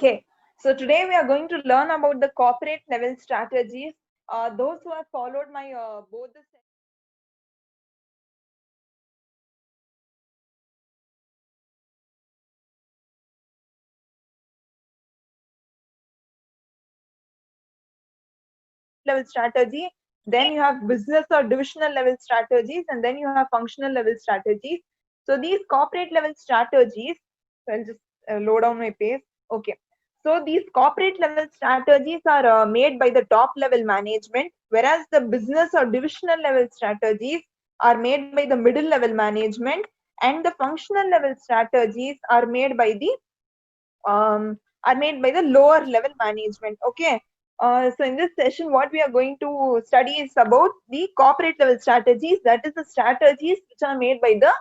Okay, so today we are going to learn about the corporate level strategies. Those who have followed my both the level strategy, then you have business or divisional level strategies, and then you have functional level strategies. So these corporate level strategies, so I'll just load down my page. Okay, so these corporate level strategies are made by the top level management, whereas the business or divisional level strategies are made by the middle level management, and the functional level strategies are made by the lower level management. Okay, so in this session what we are going to study is about the corporate level strategies, that is the strategies which are made by the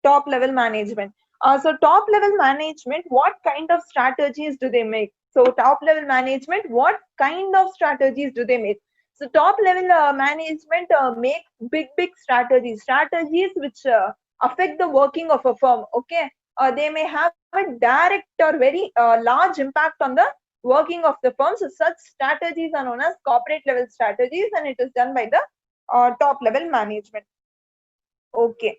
top level management. So top level management, what kind of strategies do they make? So top level management, what kind of strategies do they make? So top level management makes big strategies which affect the working of a firm. Okay, they may have a direct or very large impact on the working of the firm. So such strategies are known as corporate level strategies, and it is done by the top level management. Okay.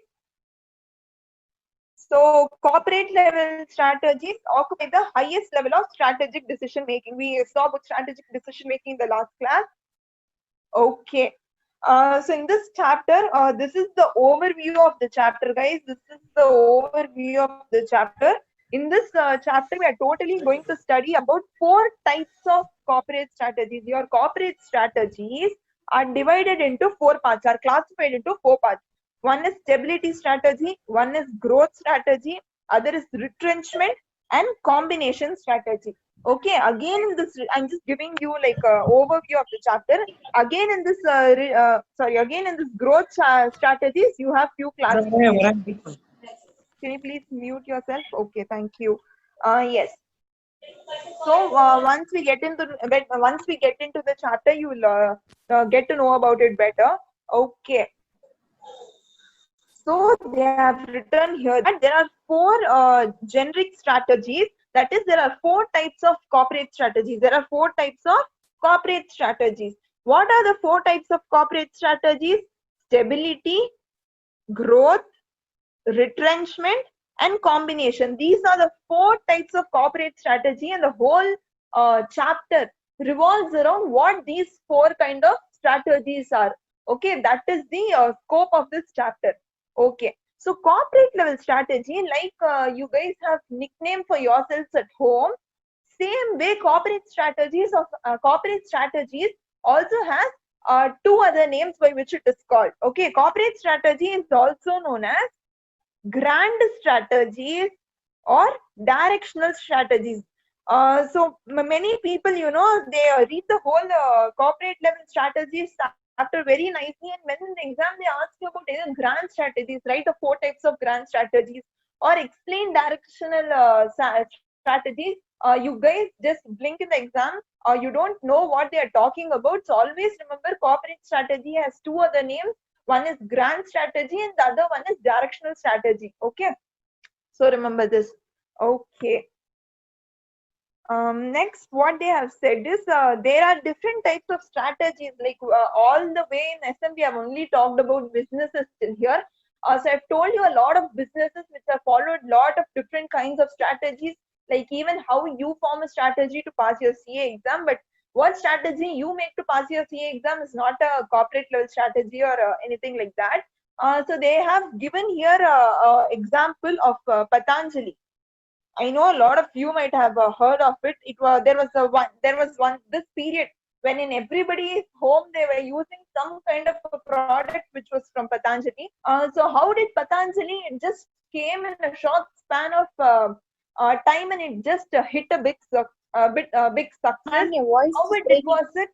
So corporate level strategies occupy the highest level of strategic decision making. We saw about strategic decision making in the last class. Okay. So in this chapter, this is the overview of the chapter, guys. This is the overview of the chapter. In this chapter, we are totally going to study about 4 types of corporate strategies. Your corporate strategies are divided into 4 parts, are classified into 4 parts. One is stability strategy, one is growth strategy, other is retrenchment, and combination strategy. Okay, again in this, I'm just giving you like a overview of the chapter. Again in this, again in this growth strategies, you have few classifications. Can you please mute yourself? Okay, thank you. Yes. So once we get into the chapter, you will get to know about it better. Okay. So they have written here that there are 4 generic strategies. That is, there are 4 types of corporate strategies. There are 4 types of corporate strategies. What are the 4 types of corporate strategies? Stability, growth, retrenchment, and combination. These are the 4 types of corporate strategy, and the whole chapter revolves around what these 4 kind of strategies are. Okay, that is the scope of this chapter. Okay, so corporate level strategy, like you guys have nickname for yourselves at home, same way corporate strategies also has 2 other names by which it is called. Okay, corporate strategy is also known as grand strategies or directional strategies. So many people, they read the whole corporate level strategies after very nicely, and when in the exam they ask you about either grand strategies, write the 4 types of grand strategies, or explain directional strategies. You guys just blink in the exam, or you don't know what they are talking about. So always remember, corporate strategy has 2 other names. One is grand strategy and the other one is directional strategy. Okay, so remember this. Okay. Next, what they have said is there are different types of strategies. Like all the way in SM, we have only talked about businesses till here. So I've told you a lot of businesses which have followed lot of different kinds of strategies, like even how you form a strategy to pass your CA exam. But what strategy you make to pass your CA exam is not a corporate level strategy or anything like that. So they have given here example of Patanjali. I know a lot of you might have heard of it. There was one this period when in everybody's home they were using some kind of a product which was from Patanjali. So how did Patanjali? It just came in a short span of time, and it just hit a big success. Ma'am, your voice How is it breaking. was it?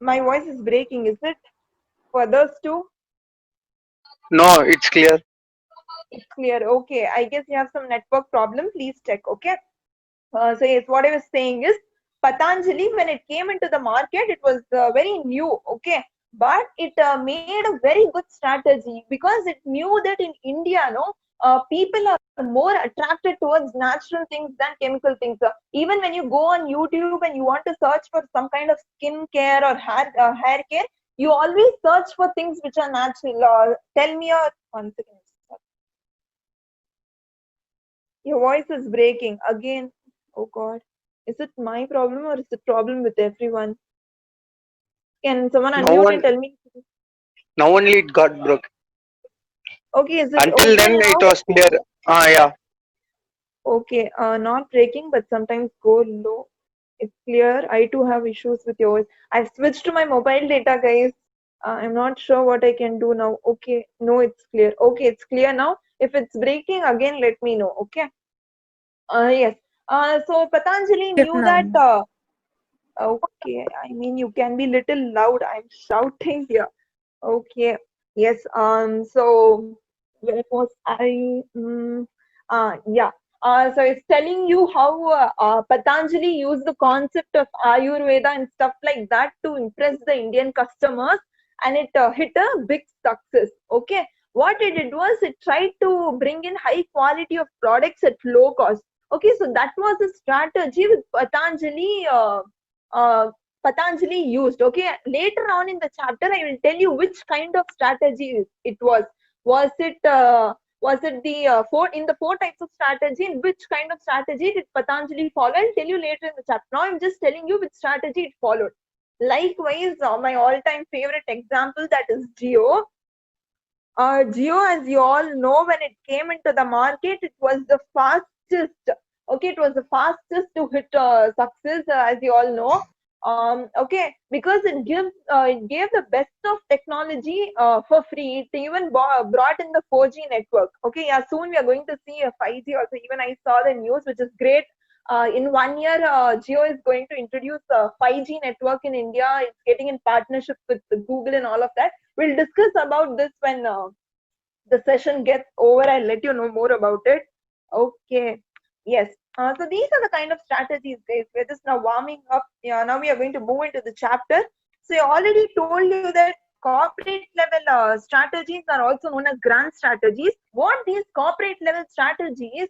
My voice is breaking. Is it for those two? No, it's clear. It's clear. Okay, I guess you have some network problem. Please check. Okay. So yes, what I was saying is Patanjali, when it came into the market, it was very new. Okay, but it made a very good strategy because it knew that in India, no, people are more attracted towards natural things than chemical things. Even when you go on YouTube and you want to search for some kind of skin care or hair care, you always search for things which are natural. Tell me your 1 second. Your voice is breaking again. Oh God, is it my problem or is it problem with everyone? Can someone Now unmute and on, tell me? now only it got broke. Okay, is it Until okay then it now? was clear. Yeah. Okay, not breaking, but sometimes go low. It's clear. I too have issues with yours. I've switched to my mobile data, guys. I'm not sure what I can do now. Okay, no, it's clear. Okay, it's clear now. If it's breaking again, let me know. Okay. Yes. So Patanjali Yes, knew that. ma'am. Okay, I mean you can be little loud. I'm shouting here. Okay. Yes. So where was I? Yeah. So it's telling you how Patanjali used the concept of Ayurveda and stuff like that to impress the Indian customers, and it hit a big success. Okay. What it did was it tried to bring in high quality of products at low cost. Okay, so that was a strategy with Patanjali used. Okay, later on in the chapter, I will tell you which kind of strategy it was. Was it the four types of strategy? And which kind of strategy did Patanjali follow? I'll tell you later in the chapter. Now I'm just telling you which strategy it followed. Likewise, my all-time favorite example, that is Jio. Jio, as you all know, when it came into the market, it was the fastest. Okay, it was the fastest to hit success, as you all know. Okay, because it gave the best of technology for free. It even brought in the 4G network. Okay, yeah, soon we are going to see a 5G also. Even I saw the news, which is great. In 1 year, Jio is going to introduce a 5G network in India. It's getting in partnership with Google and all of that. We'll discuss about this when the session gets over. I'll let you know more about it. Okay. Yes. So these are the kind of strategies, guys. We're just now warming up. Yeah, now we are going to move into the chapter. So I already told you that corporate level strategies are also known as grand strategies. What these corporate level strategies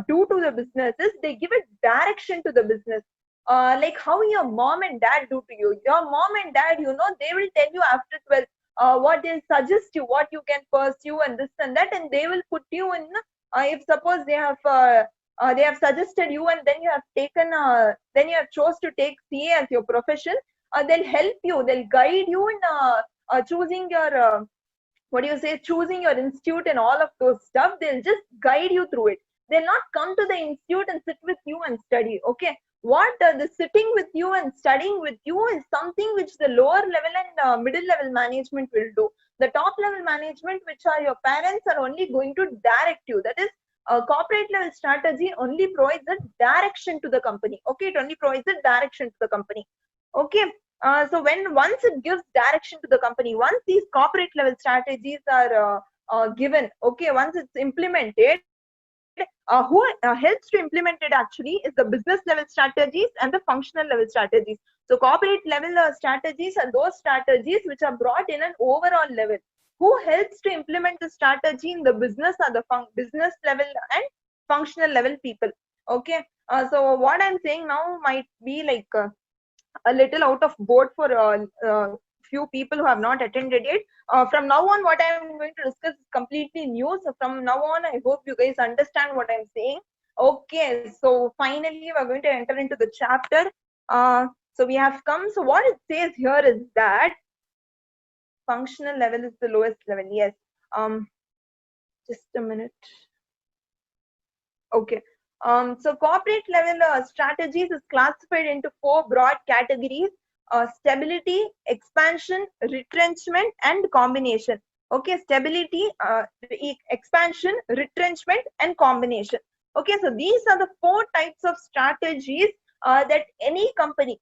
do to the businesses, they give a direction to the business. Like how your mom and dad do to you. Your mom and dad, they will tell you after 12 what they suggest you, what you can pursue and this and that, and they will put you in. If suppose they have suggested you and then you have taken, then you have chose to take CA as your profession, they'll help you, they'll guide you in choosing your what do you say, choosing your institute and all of those stuff. They'll just guide you through it. They'll not come to the institute and sit with you and study. Okay, what the sitting with you and studying with you is something which the lower level and middle level management will do. The top level management, which are your parents, are only going to direct you. That is, corporate level strategy only provides a direction to the company. Okay, it only provides a direction to the company. Okay, so once it gives direction to the company, once these corporate level strategies are given, okay, once it's implemented, who helps to implement it actually is the business level strategies and the functional level strategies. So corporate level strategies are those strategies which are brought in an overall level. Who helps to implement the strategy in the business are the business level and functional level people. Okay, so what I'm saying now might be like a little out of board for few people who have not attended it. From now on, what I'm going to discuss is completely new. So from now on, I hope you guys understand what I'm saying. Okay, so finally, we're going to enter into the chapter. So we have come. So what it says here is that functional level is the lowest level. Yes. Just a minute. Okay. So corporate level strategies is classified into 4 broad categories: stability, expansion, retrenchment, and combination. Okay, stability, expansion, retrenchment, and combination. Okay, so these are the 4 types of strategies that any company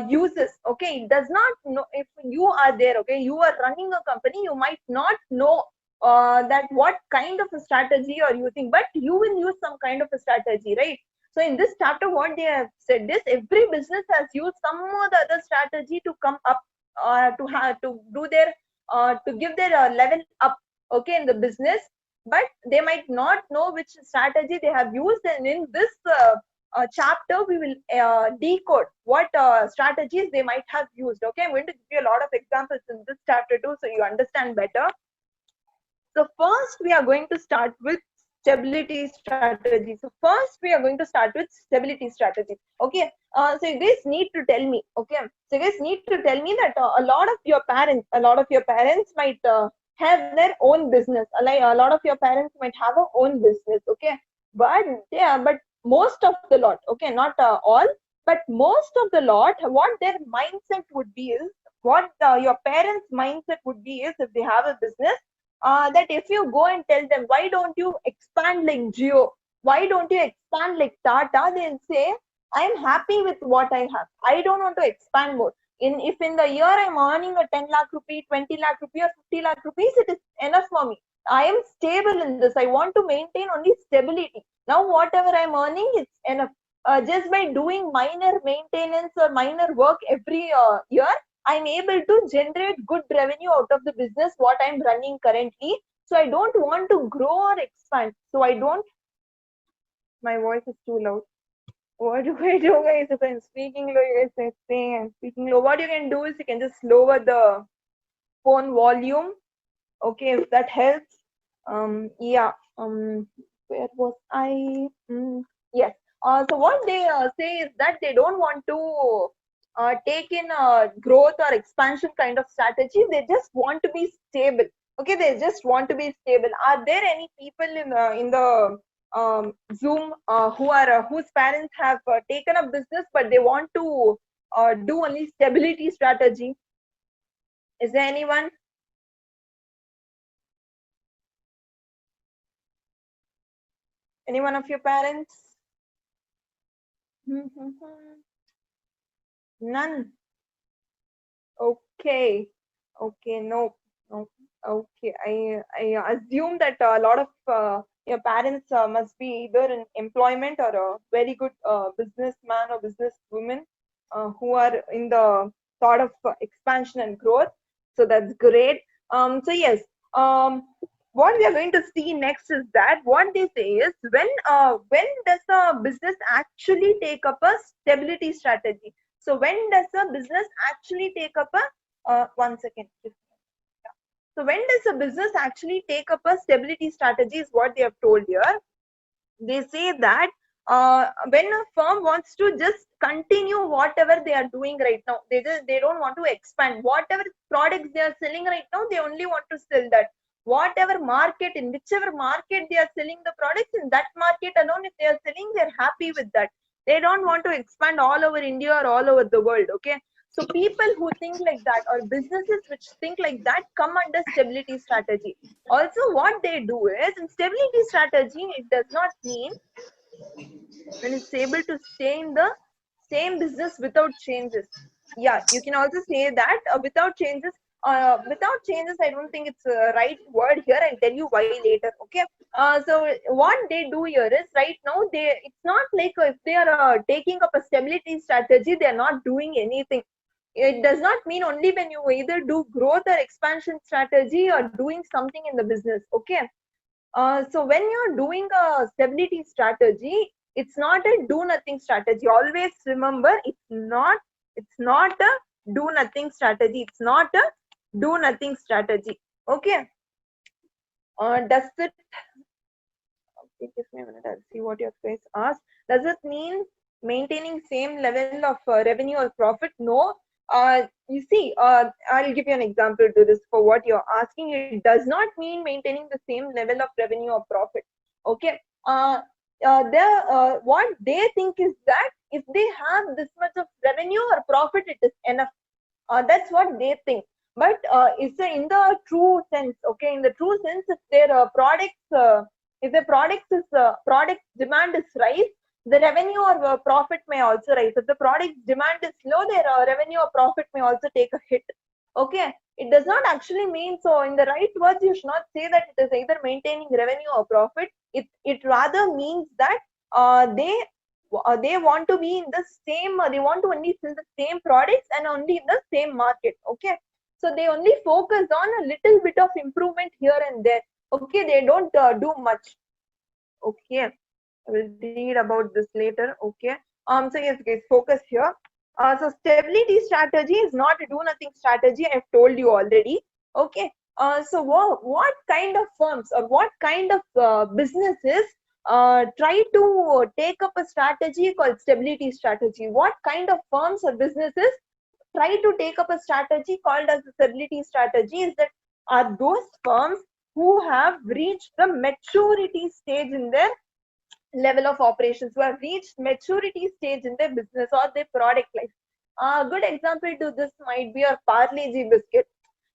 uses. Okay, it does not know. If you are there, okay, you are running a company, you might not know that what kind of a strategy you're using, but you will use some kind of a strategy, right? So in this chapter, what they have said is every business has used some or the other strategy to come up, to do their to give their level up. okay, in the business, but they might not know which strategy they have used. And in this chapter, we will decode what strategies they might have used. Okay, I'm going to give you a lot of examples in this chapter too, so you understand better. So first, we are going to start with stability strategy. So first, we are going to start with stability strategy. Okay. So you guys need to tell me. Okay. So you guys need to tell me that a lot of your parents might have their own business. Like a lot of your parents might have a own business. Okay. But yeah, but most of the lot. Okay, not all, but most of the lot. What their mindset would be is what your parents' mindset would be is if they have a business that if you go and tell them, why don't you expand like Jio? Why don't you expand like Tata? They'll say, I'm happy with what I have. I don't want to expand more. If in the year I'm earning a 10 lakh rupee, 20 lakh rupee or 50 lakh rupees, it is enough for me. I am stable in this. I want to maintain only stability. Now whatever I'm earning, it's enough. Just by doing minor maintenance or minor work every year, I'm able to generate good revenue out of the business what I'm running currently. So I don't want to grow or expand. So I don't. My voice is too loud. What do I do, guys? If I'm speaking low, you guys are saying I'm speaking low. What you can do is you can just lower the phone volume. Okay, if that helps. Yeah. Where was I? Yes. So what they say is that they don't want to take in a growth or expansion kind of strategy. They just want to be stable. Okay, they just want to be stable. Are there any people in the Zoom who are whose parents have taken up business but they want to do only stability strategy? Is there anyone? Any one of your parents? None. Okay. Okay. No. No. Okay. I assume that a lot of your parents must be either in employment or a very good businessman or businesswoman who are in the thought of expansion and growth. So that's great. So yes. What we are going to see next is that what they say is when does a business actually take up a stability strategy? So when does a business actually take up a 1 second? So when does a business actually take up a stability strategy is what they have told here. They say that when a firm wants to just continue whatever they are doing right now, they don't want to expand. Whatever products they are selling right now, they only want to sell that. Whatever market, in whichever market they are selling the products, in that market alone, if they are selling, they're happy with that. They don't want to expand all over India or all over the world. Okay. So people who think like that or businesses which think like that come under stability strategy. Also, what they do is in stability strategy, it does not mean when it's able to stay in the same business without changes. Yeah, you can also say that without changes. Without changes, I don't think it's a right word here. I'll tell you why later. Okay. So what they do here is right now it's not like if they are taking up a stability strategy, they are not doing anything. It does not mean only when you either do growth or expansion strategy or doing something in the business. Okay. So when you're doing a stability strategy, it's not a do nothing strategy. Always remember, it's not a do nothing strategy. It's not a do nothing strategy. Okay. Does it? Okay, give me a minute. I'll see what your face asked. Does it mean maintaining same level of revenue or profit? No. You see, I'll give you an example to this for what you're asking. It does not mean maintaining the same level of revenue or profit. Okay. What they think is that if they have this much of revenue or profit, it is enough. That's what they think. But it's in the true sense. Okay, in the true sense, if their if the product demand is rise, the revenue or profit may also rise. If the product demand is low, their revenue or profit may also take a hit. Okay, it does not actually mean so. In the right words, you should not say that it is either maintaining revenue or profit. It rather means that they want to be in the same. They want to only sell the same products and only in the same market. Okay. So they only focus on a little bit of improvement here and there. Okay, they don't do much. Okay, I will read about this later. Okay. So yes, guys, focus here. So stability strategy is not a do nothing strategy. I've told you already. Okay. So what kind of firms or what kind of businesses try to take up a strategy called stability strategy? What kind of firms or businesses try to take up a strategy called as the stability strategy? Is that are those firms who have reached the maturity stage in their level of operations, who have reached maturity stage in their business or their product life. A good example to this might be your Parle-G biscuit.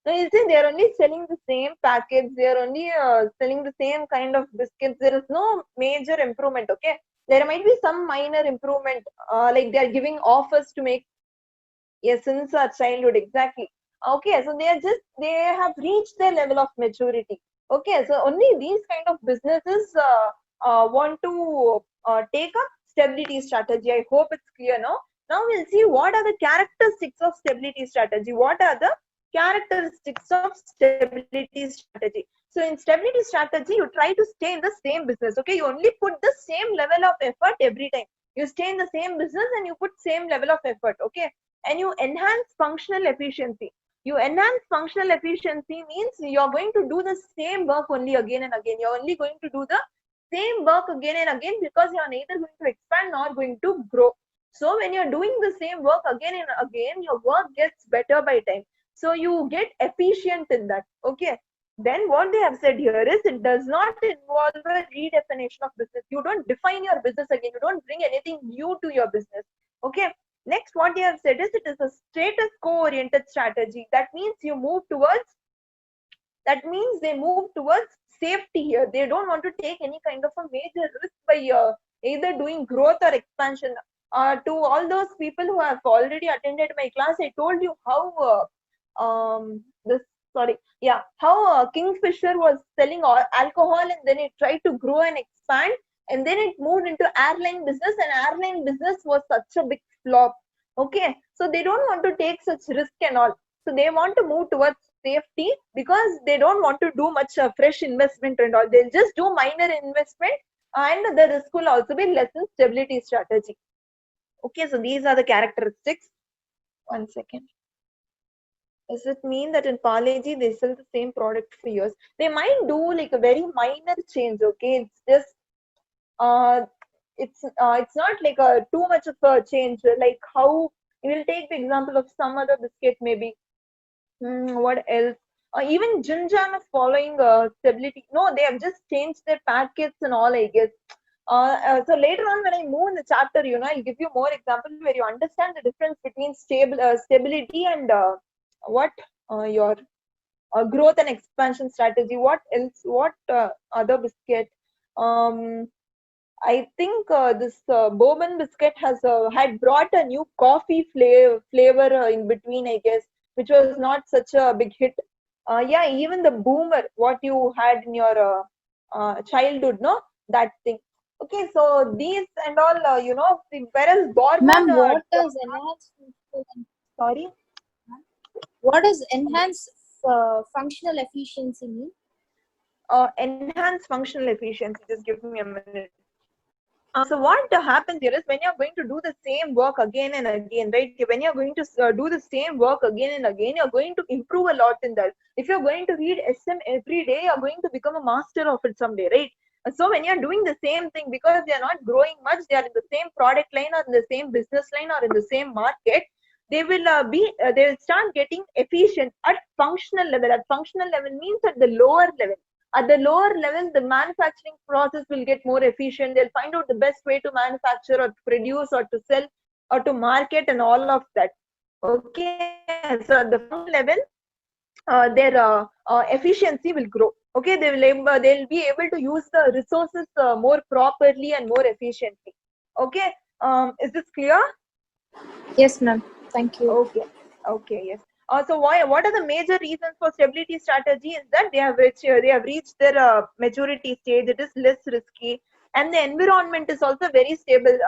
Now you see, they are only selling the same packets, they are only selling the same kind of biscuits. There is no major improvement. Okay, there might be some minor improvement, like they are giving offers to make, yes, since our childhood, exactly. Okay, so they have reached their level of maturity. Okay, so only these kind of businesses want to take up stability strategy. I hope it's clear now. Now we'll see what are the characteristics of stability strategy. What are the characteristics of stability strategy? So in stability strategy, you try to stay in the same business. Okay, you only put the same level of effort every time. You stay in the same business and you put same level of effort. Okay, and you enhance functional efficiency. You enhance functional efficiency means you're going to do the same work only again and again. You're only going to do the same work again and again because you're neither going to expand nor going to grow. So when you're doing the same work again and again, your work gets better by time. So you get efficient in that. Okay. Then what they have said here is it does not involve a redefinition of business. You don't define your business again. You don't bring anything new to your business. Okay. Next, what they have said is it is a status quo oriented strategy. That means you move towards, that means they move towards safety here. They don't want to take any kind of a major risk by either doing growth or expansion. To all those people who have already attended my class, I told you how this sorry yeah how Kingfisher was selling alcohol, and then it tried to grow and expand, and then it moved into airline business, and airline business was such a big flop. Okay, so they don't want to take such risk and all. So they want to move towards safety because they don't want to do much fresh investment and all. They'll just do minor investment, and the risk will also be less in stability strategy. Okay, so these are the characteristics. One second. Does it mean that in Parle-G they sell the same product for years? They might do like a very minor change. Okay, it's just it's not like a too much of a change. Like how you will take the example of some other biscuit maybe. What else? Even Jim Jam is following stability. No, they have just changed their packets and all, I guess. So later on, when I move in the chapter, I'll give you more examples where you understand the difference between stability and what your growth and expansion strategy. What else? What other biscuit? I think this bourbon biscuit has had brought a new coffee flavor in between, I guess, which was not such a big hit. Yeah, even the boomer, what you had in your childhood, no, that thing. Okay, so these and all, whereas Bourbon. Ma'am, what does enhance? Sorry. What does enhance functional efficiency mean? Enhance functional efficiency. Just give me a minute. So what happens here is when you're going to do the same work again and again, right? When you're going to do the same work again and again, you're going to improve a lot in that. If you're going to read SM every day, you're going to become a master of it someday, right? So when you're doing the same thing, because they're not growing much, they are in the same product line or in the same business line or in the same market, they will they will start getting efficient at functional level. At functional level means at the lower level. At the lower level, the manufacturing process will get more efficient. They'll find out the best way to manufacture or to produce or to sell or to market and all of that. Okay, so at the functional level, their efficiency will grow. Okay, they'll be able to use the resources more properly and more efficiently. Okay, is this clear? Yes, ma'am. Thank you. Okay, yes. So what are the major reasons for stability strategy? Is that they have reached their maturity stage. It is less risky, and the environment is also very stable.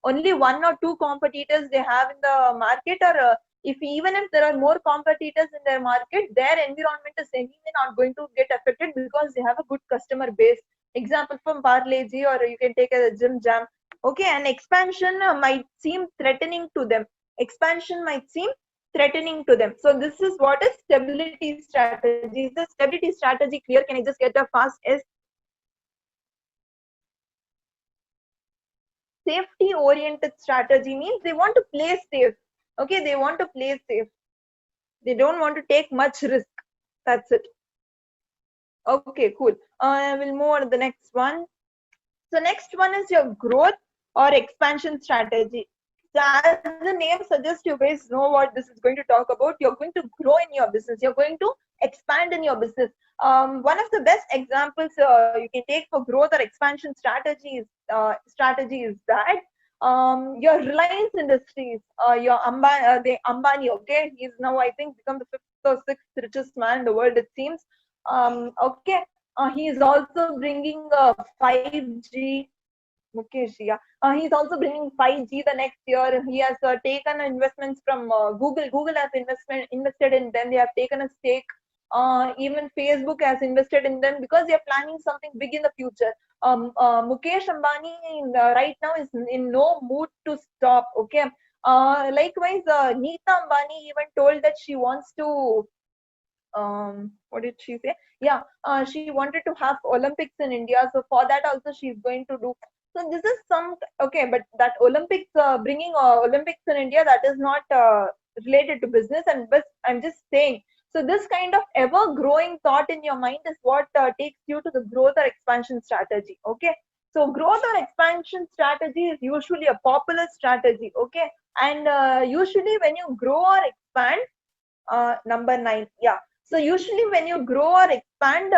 Only one or two competitors they have in the market, or If even if there are more competitors in their market, their environment is anyway not going to get affected because they have a good customer base. Example from Parle-G, or you can take a Jim Jam. Okay, and expansion might seem threatening to them. Expansion might seem threatening to them. So this is what is stability strategy. Is the stability strategy clear? Can I just get a fast yes? Safety oriented strategy means they want to play safe. Okay, they want to play safe. They don't want to take much risk. That's it. Okay, cool. We'll move on to the next one. So next one is your growth or expansion strategy. So as the name suggests, you guys know what this is going to talk about. You're going to grow in your business. You're going to expand in your business. One of the best examples you can take for growth or expansion strategy is that your Reliance Industries, your Ambani, okay, he's now I think become the 5th or 6th richest man in the world, it seems. Okay, he is also bringing 5G. Mukesh, yeah. He's also bringing 5G the next year. He has taken investments from Google. Google has invested in them. They have taken a stake. Even Facebook has invested in them because they are planning something big in the future. Mukesh Ambani right now is in no mood to stop. Okay. Likewise, Neeta Ambani even told that she wants to. What did she say? Yeah, she wanted to have Olympics in India. So for that also she's going to do. So this is some okay, but that Olympics bringing Olympics in India, that is not related to business. And but I'm just saying. So this kind of ever growing thought in your mind is what takes you to the growth or expansion strategy. Okay. So growth or expansion strategy is usually a popular strategy. Okay. And usually when you grow or expand, number 9, yeah. So usually when you grow or expand,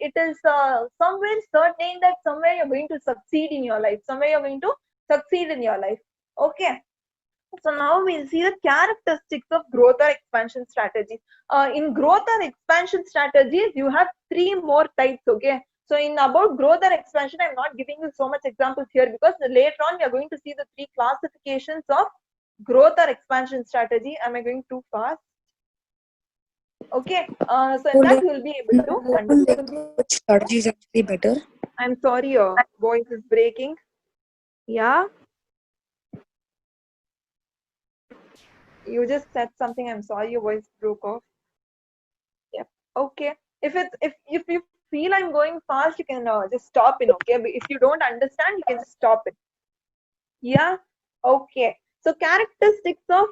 it is somewhere certain that somewhere you're going to succeed in your life. Somewhere you're going to succeed in your life. Okay. So now we'll see the characteristics of growth or expansion strategies. In growth or expansion strategies, you have 3 more types. Okay. So in about growth or expansion, I'm not giving you so much examples here because later on we are going to see the 3 classifications of growth or expansion strategy. Am I going too fast? Okay, so in that you'll be able to understand. Which strategy is actually better? I'm sorry, your voice is breaking. Yeah. You just said something. I'm sorry, your voice broke off. Yep. Okay. If you feel I'm going fast, you can just stop it. Okay. But if you don't understand, you can just stop it. Yeah. Okay. So characteristics of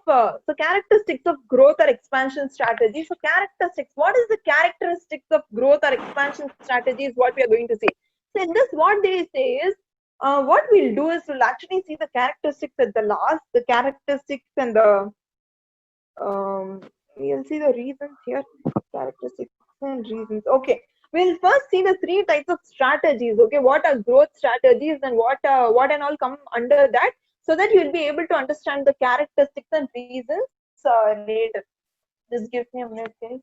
growth or expansion strategy. So characteristics. What is the characteristics of growth or expansion strategy is what we are going to see. So in this, what they say is, what we'll do is we'll actually see the characteristics at the last. The characteristics and the we'll see the reasons here. Characteristics and reasons. Okay. We'll first see the 3 types of strategies. Okay, what are growth strategies and what and all come under that, so that you'll be able to understand the characteristics and reasons later. Just give me a minute, guys.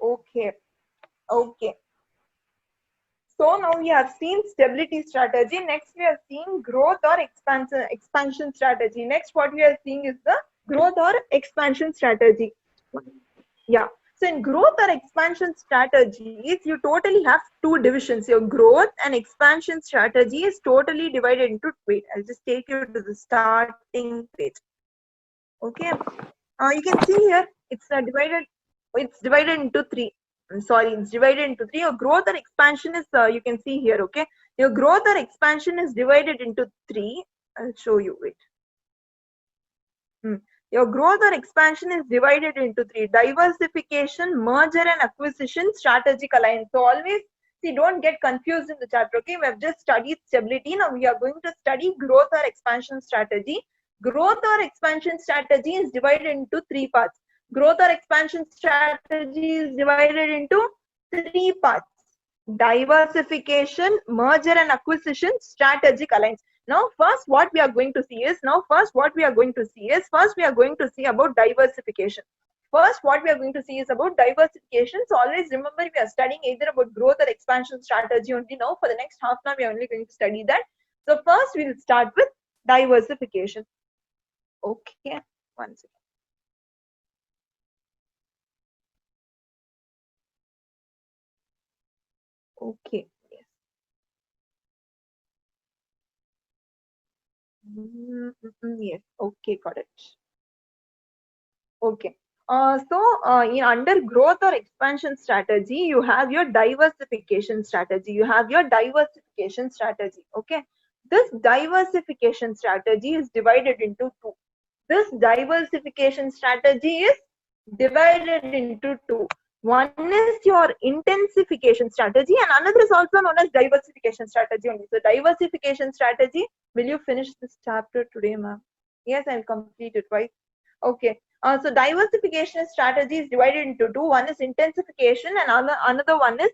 Okay. Okay. So now we have seen stability strategy. Next we are seeing growth or expansion strategy. Next what we are seeing is the growth or expansion strategy. Yeah. So in growth or expansion strategies, you totally have 2 divisions. Your growth and expansion strategy is totally divided into. Wait, I'll just take you to the starting page. Okay. You can see here it's divided. It's divided into 3. I'm sorry, it's divided into 3. Your growth or expansion is you can see here. Okay. Your growth or expansion is divided into 3. I'll show you. Wait. Your growth or expansion is divided into 3: diversification, merger and acquisition, strategic alliance. So always see, don't get confused in the chapter. Okay, we have just studied stability. Now we are going to study growth or expansion strategy. Growth or expansion strategy is divided into 3 parts. Growth or expansion strategy is divided into 3 parts: diversification, merger and acquisition, strategic alliance. Now first what we are going to see is first we are going to see about diversification. First what we are going to see is about diversification. So always remember, we are studying either about growth or expansion strategy only. Now for the next half an hour we are only going to study that. So first we will start with diversification. Okay, one second. Okay, yes. Yes, okay, got it. Okay. In under growth or expansion strategy, you have your diversification strategy. You have your diversification strategy. Okay. This diversification strategy is divided into two. This diversification strategy is divided into two. One is your intensification strategy, and another is also known as diversification strategy only. So, diversification strategy. Will you finish this chapter today, ma'am? Yes, I'll complete it, right? Okay. So diversification strategy is divided into two. One is intensification and another one is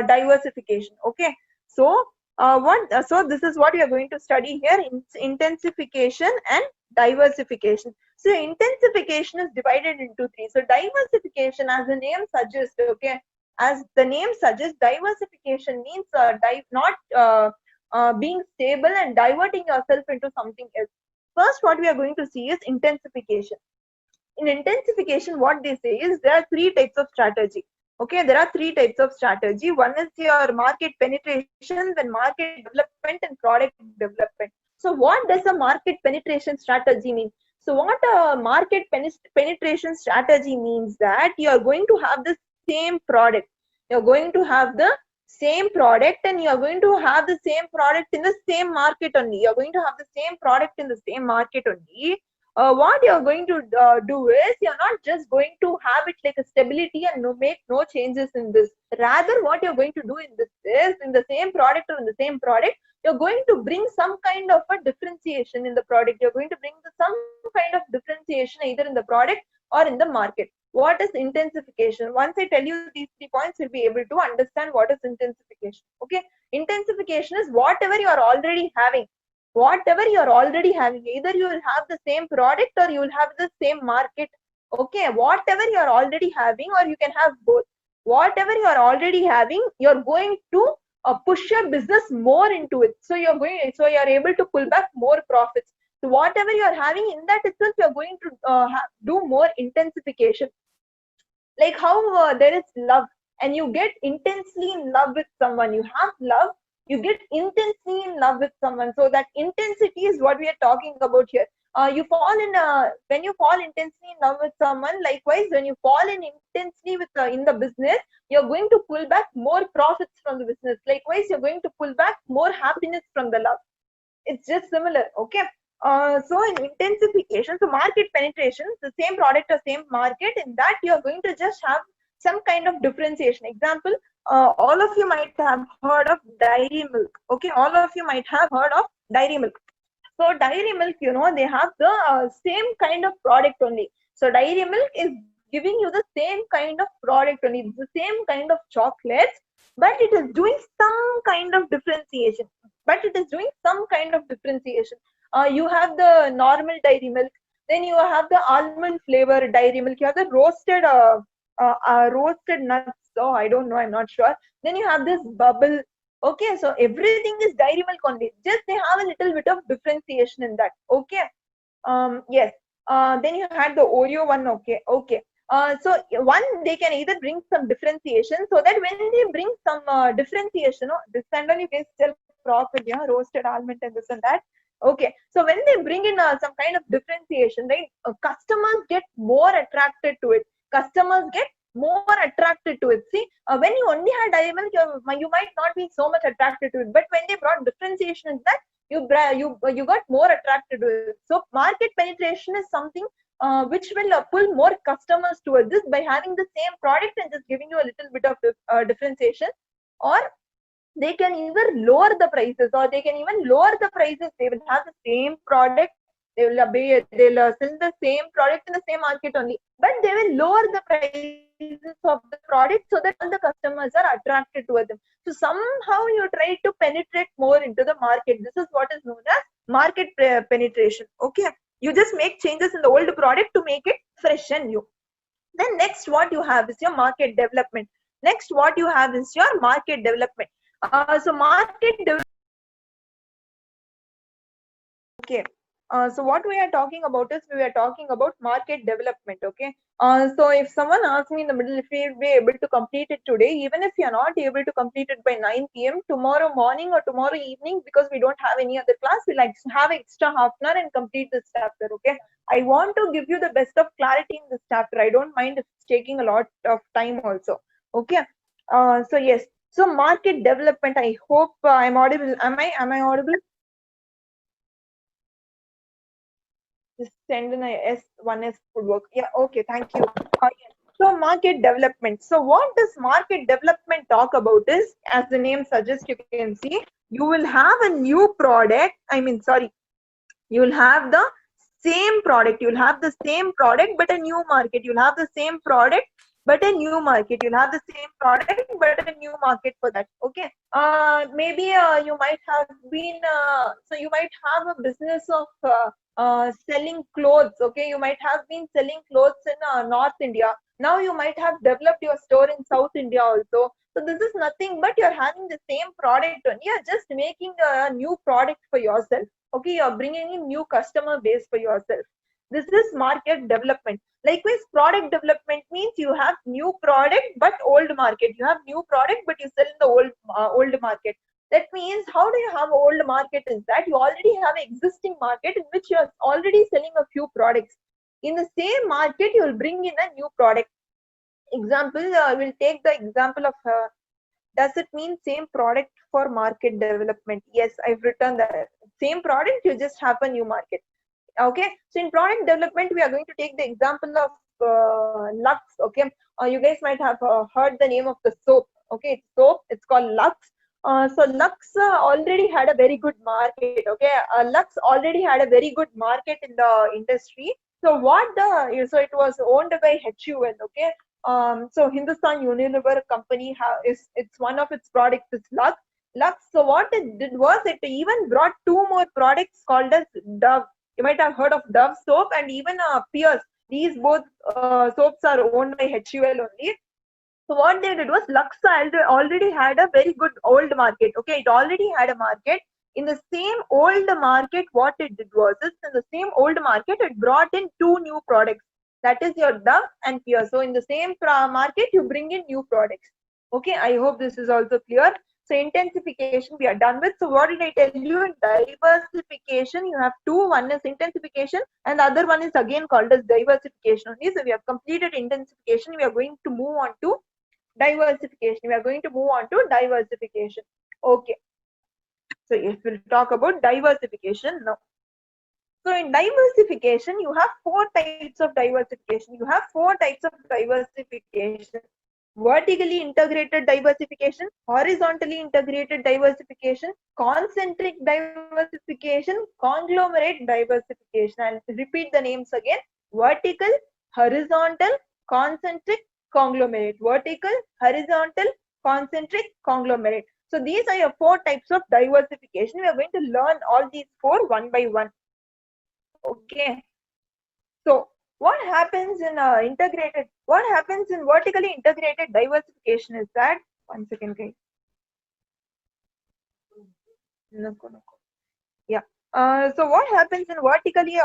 diversification. Okay. So so this is what we are going to study here: intensification and diversification. So intensification is divided into three. So diversification, as the name suggests, okay, as the name suggests, diversification means not being stable and diverting yourself into something else. First, what we are going to see is intensification. In intensification, what they say is there are three types of strategy. Okay, there are three types of strategy. One is your market penetration, then market development, and product development. So, what does a market penetration strategy mean? So, what a market penetration strategy means that you are going to have the same product. You are going to have the same product, and you are going to have the same product in the same market only. You are going to have the same product in the same market only. What you're going to do is you're not just going to have it like a stability and make no changes in this. Rather, what you're going to do in this is in the same product or in the same product, you're going to bring some kind of a differentiation in the product. You're going to bring some kind of differentiation either in the product or in the market. What is intensification? Once I tell you these 3 points, you'll be able to understand what is intensification. Okay, intensification is whatever you are already having. Whatever you're already having, either you will have the same product or you will have the same market. Okay, whatever you're already having, or you can have both. Whatever you're already having, you're going to push your business more into it. So you're able to pull back more profits. So whatever you're having, in that itself, you're going to do more intensification. Like how there is love, and you get intensely in love with someone. You have love, you get intensely in love with someone. So that intensity is what we are talking about here. You fall in when you fall intensely in love with someone. Likewise, when you fall in intensely with in the business, you're going to pull back more profits from the business. Likewise, you're going to pull back more happiness from the love. It's just similar. Okay. So in intensification, so market penetration, the same product or same market, in that you're going to just have some kind of differentiation. Example, all of you might have heard of dairy milk. Okay, all of you might have heard of dairy milk. So dairy milk, they have the same kind of product only. So dairy milk is giving you the same kind of product only. It's the same kind of chocolates, but it is doing some kind of differentiation. You have the normal dairy milk, then you have the almond flavor dairy milk, you have the roasted nuts. Oh, I don't know, I'm not sure. Then you have this bubble. Okay, so everything is dairy milk only. Just they have a little bit of differentiation in that. Okay. Yes. Then you had the Oreo one. Okay. So they can either bring some differentiation, so that when they bring some differentiation, this and all you can still profit, roasted almond and this and that. Okay, so when they bring in some kind of differentiation, right, customers get more attracted to it. See, when you only had dairy milk, you might not be so much attracted to it. But when they brought differentiation in that, you got more attracted to it. So market penetration is something which will pull more customers towards this by having the same product and just giving you a little bit of differentiation. Or they can either lower the prices, or they can even lower the prices. They will have the same product, they'll sell the same product in the same market only, but they will lower the prices of the product so that all the customers are attracted towards them. So somehow you try to penetrate more into the market. This is what is known as market penetration. Okay, you just make changes in the old product to make it fresh and new. Then next what you have is your market development. So market development. Okay. So what we are talking about is we are talking about market development. Okay. So if someone asks me in the middle if we will be able to complete it today, even if you are not able to complete it by 9 p.m. tomorrow morning or tomorrow evening, because we don't have any other class, we'll like have extra half an hour and complete this chapter. Okay. I want to give you the best of clarity in this chapter. I don't mind if it's taking a lot of time also. Okay. So yes. So market development. I hope I'm audible. Am I audible? Just send an S1S would work. Yeah, okay, thank you. Yes. So market development. So what does market development talk about is, as the name suggests, you can see, you will have a new product. You will have the same product. You'll have the same product, but a new market. You'll have the same product, but a new market. You'll have the same product, but a new market for that. Okay. Maybe you might have been, so you might have a business of selling clothes. Okay. You might have been selling clothes in North India. Now you might have developed your store in South India also. So this is nothing but you're having the same product. You're just making a new product for yourself. Okay, you're bringing in new customer base for yourself. This is market development. Likewise, product development means you have new product but old market. You have new product but you sell in the old market. That means, how do you have old market? Is that you already have existing market in which you are already selling a few products. In the same market, you will bring in a new product. Example, we'll take the example of does it mean same product for market development? Yes, I've written that. Same product, you just have a new market. Okay, so in product development, we are going to take the example of Lux. Okay, you guys might have heard the name of the soap. Okay, soap, it's called Lux. So Lux already had a very good market. Okay, Lux already had a very good market in the industry. So so it was owned by HUL. Okay, so Hindustan Unilever company it's one of its products is Lux. So what it did was it even brought two more products called as Dove. You might have heard of Dove soap and even Pierce. These both soaps are owned by HUL only. So what they did was Lux already had a very good old market. Okay, it already had a market. In the same old market, what it did was in the same old market, it brought in two new products. That is your Dove and Pierce. So in the same market, you bring in new products. Okay, I hope this is also clear. So intensification we are done with. So what did I tell you? In diversification, you have two. One is intensification and the other one is again called as diversification only. So we have completed intensification. We are going to move on to diversification. We are going to move on to diversification. Okay. So if we'll talk about diversification now. So in diversification, you have four types of diversification. You have four types of diversification. Vertically integrated diversification, horizontally integrated diversification, concentric diversification, conglomerate diversification. I'll repeat the names again. Vertical, horizontal, concentric, conglomerate. Vertical, horizontal, concentric, conglomerate. So these are your four types of diversification. We are going to learn all these four one by one. Okay. So what happens in vertically integrated diversification is that, one second guys. Yeah. So what happens in vertically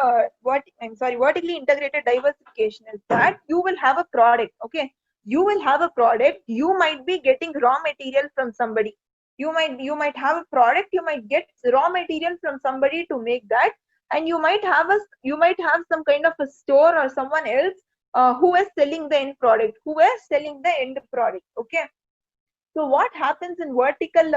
integrated diversification is that you will have a product. Okay, you will have a product. You might be getting raw material from somebody. You might have a product. You might get raw material from somebody to make that, and you might have some kind of a store or someone else who is selling the end product. Okay. So what happens in vertical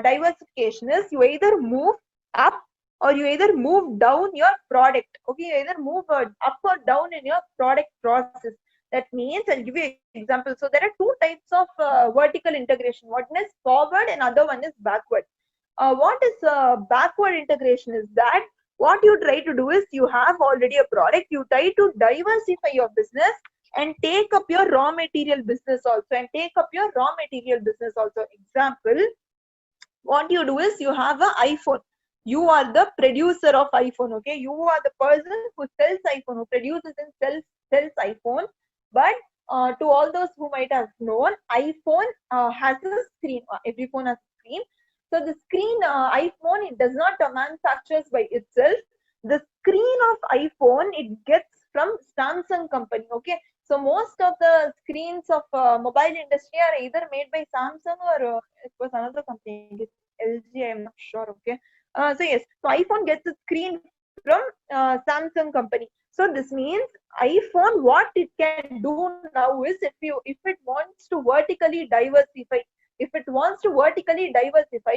diversification is you either move up or you either move down your product. Okay, you either move up or down in your product process. That means, I'll give you an example. So there are two types of vertical integration. One is forward and other one is backward. What is backward integration is that what you try to do is you have already a product, you try to diversify your business and take up your raw material business also Example, what you do is you have an iPhone. You are the producer of iPhone. Okay, you are the person who sells iPhone, who produces and sells iPhone. But to all those who might have known, iPhone has a screen. Every phone has a screen. So the screen iPhone, it does not manufactures by itself. the screen of iPhone, it gets from Samsung company. Okay, so most of the screens of mobile industry are either made by Samsung or it was another company, LG, I'm not sure. Okay, so yes, so iPhone gets a screen from Samsung company. So this means iPhone, what it can do now is, if it wants to vertically diversify,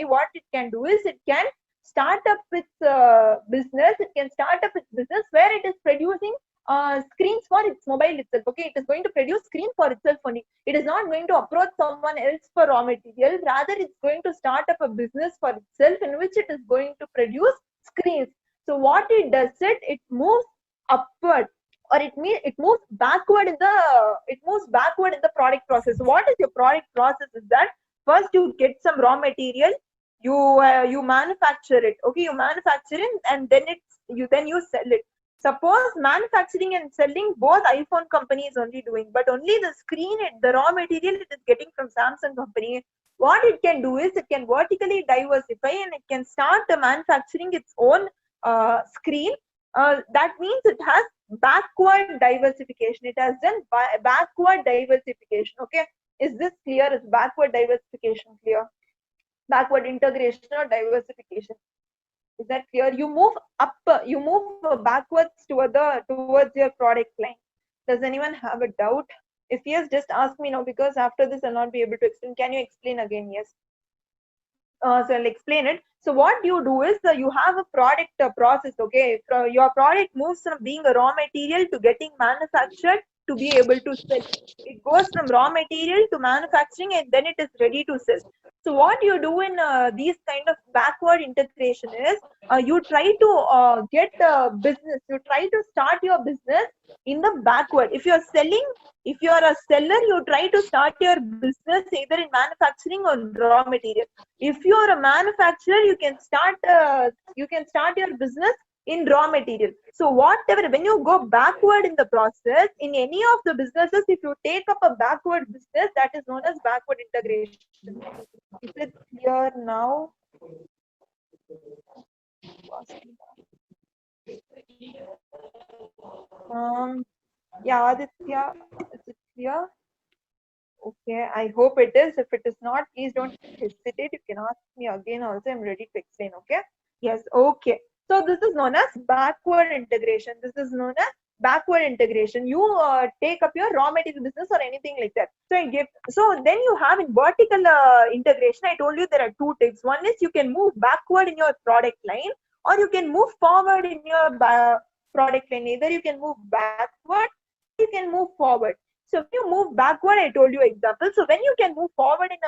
what it can do is, it can start up its business. It can start up its business where it is producing screens for its mobile itself. Okay, it is going to produce screen for itself only. It is not going to approach someone else for raw material. Rather, it's going to start up a business for itself in which it is going to produce screens. So what it does, it moves upward, or it moves backward in the product process. What is your product process? Is that first you get some raw material, you manufacture it. Okay, you manufacture it, and then you sell it. Suppose manufacturing and selling, both iPhone company is only doing, but only the screen, the raw material, it is getting from Samsung company. What it can do is, it can vertically diversify and it can start manufacturing its own screen. That means it has backward diversification. It has done backward diversification. Okay, is this clear? Is backward diversification clear? Backward integration or diversification, is that clear? You move up, you move backwards towards your product line. Does anyone have a doubt? If yes, just ask me now, because after this I'll not be able to explain. Can you explain again? Yes. So I'll explain it. So what you do is, you have a product process. Okay, your product moves from being a raw material to getting manufactured to be able to sell. It goes from raw material to manufacturing, and then it is ready to sell. So what you do in these kind of backward integration is, you try to get business. You try to start your business in the backward. If you are a seller, you try to start your business either in manufacturing or raw material. If you are a manufacturer, you can start your business in raw material. So whatever, when you go backward in the process, in any of the businesses, if you take up a backward business, that is known as backward integration. Is it clear now? Yeah, Aditya, is it clear? Okay, I hope it is. If it is not, please don't hesitate. You can ask me again also. I'm ready to explain. Okay. Yes. Okay. So this is known as backward integration. You take up your raw material business or anything like that. So then you have in vertical integration. I told you there are two types. One is you can move backward in your product line, or you can move forward in your product line. Either you can move backward, you can move forward. So when you move backward, I told you example. So when you can move forward in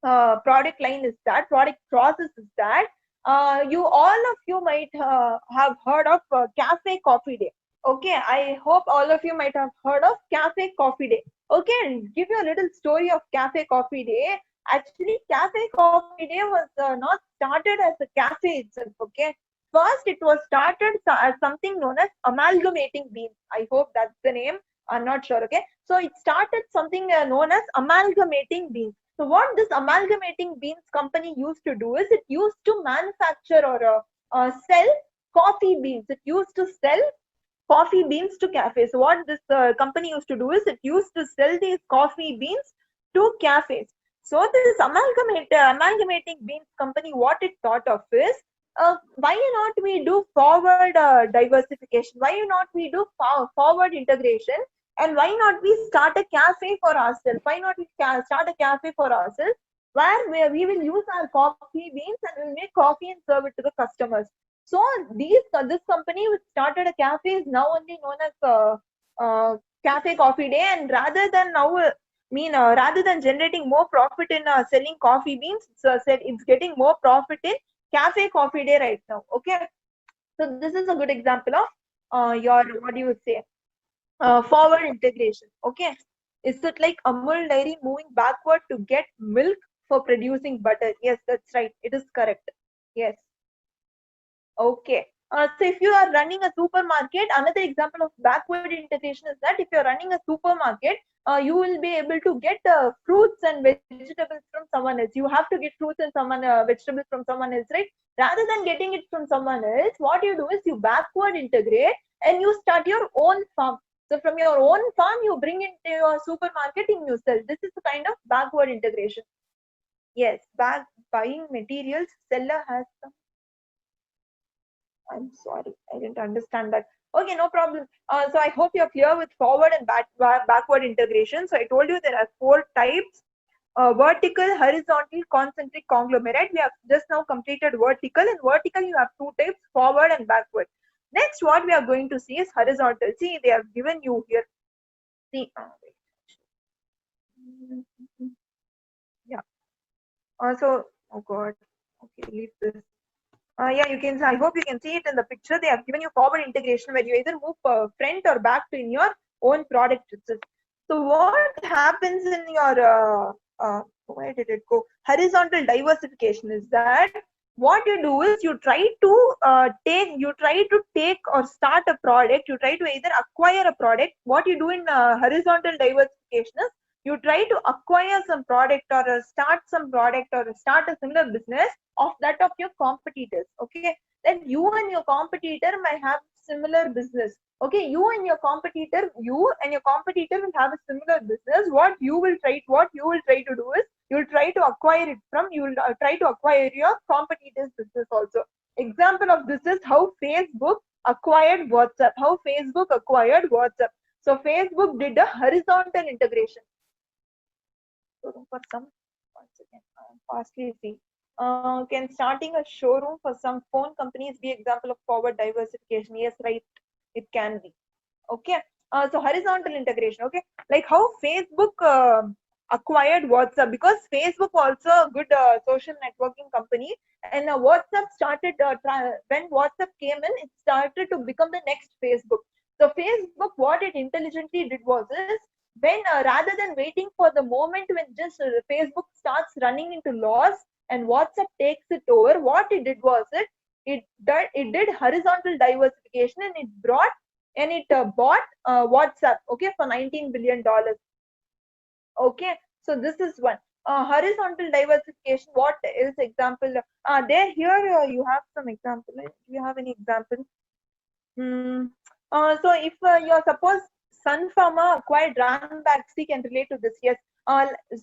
a product line, is that product process is that all of you might have heard of Cafe Coffee Day. Okay, I hope all of you might have heard of Cafe Coffee Day. Okay, I'll give you a little story of Cafe Coffee Day. Actually, Cafe Coffee Day was not started as a cafe itself. Okay, first it was started as something known as amalgamating beans. I hope that's the name. I'm not sure. Okay, so it started something known as amalgamating beans. So what this amalgamating beans company used to do is, it used to manufacture or sell coffee beans. It used to sell coffee beans to cafes. So what this company used to do is, it used to sell these coffee beans to cafes. So this amalgamating beans company, what it thought of is, why not we do forward diversification? Why not we do forward integration? And why not we start a cafe for ourselves? Why not we start a cafe for ourselves, where we will use our coffee beans and we'll make coffee and serve it to the customers. So this company which started a cafe is now only known as Cafe Coffee Day. And rather than generating more profit in selling coffee beans, it's getting more profit in Cafe Coffee Day right now. Okay, so this is a good example of your, what do you say, forward integration. Okay, is it like Amul Dairy moving backward to get milk for producing butter? Yes, that's right. It is correct. Yes. Okay. So if you are running a supermarket, another example of backward integration is that if you're running a supermarket, you will be able to get fruits and vegetables from someone else. You have to get fruits and vegetables from someone else, right? Rather than getting it from someone else, what you do is you backward integrate and you start your own farm. So from your own farm, you bring it to your supermarket and you sell. This is the kind of backward integration. Yes, buying materials, seller has some. I'm sorry, I didn't understand that. Okay, no problem. So I hope you're clear with forward and backward integration. So I told you there are 4 types. Vertical, horizontal, concentric, conglomerate. We have just now completed vertical. In vertical, you have 2 types, forward and backward. Next, what we are going to see is horizontal. See, they have given you here. See, yeah. So, oh God. Okay, leave this. Yeah, you can. I hope you can see it in the picture. They have given you forward integration where you either move front or back in your own product itself. So what happens in your where did it go? Horizontal diversification is that what you do is you try to take or start a product. You try to either acquire a product. What you do in horizontal diversification is you try to acquire some product or start some product or start a similar business of that of your competitors. Okay, then you and your competitor might have similar business. Okay, you and your competitor will have a similar business. What you will try to do is you'll try to acquire it from, try to acquire your competitor's business also. Example of this is how Facebook acquired WhatsApp. So Facebook did a horizontal integration. For some, once again, fastly see. Can starting a showroom for some phone companies be example of forward diversification? Yes, right. It can be. Okay. So horizontal integration. Okay, like how Facebook acquired WhatsApp, because Facebook also a good social networking company, and WhatsApp started when WhatsApp came in, it started to become the next Facebook. So Facebook, what it intelligently did was is when rather than waiting for the moment when just Facebook starts running into loss and WhatsApp takes it over, what it did was it did horizontal diversification and it brought and it bought WhatsApp, okay, for $19 billion. Okay, so this is one. Horizontal diversification, what is example? There here you have some example. Do you have any example? So if you're suppose Sun Pharma acquired Ranbaxy, can relate to this. Yes.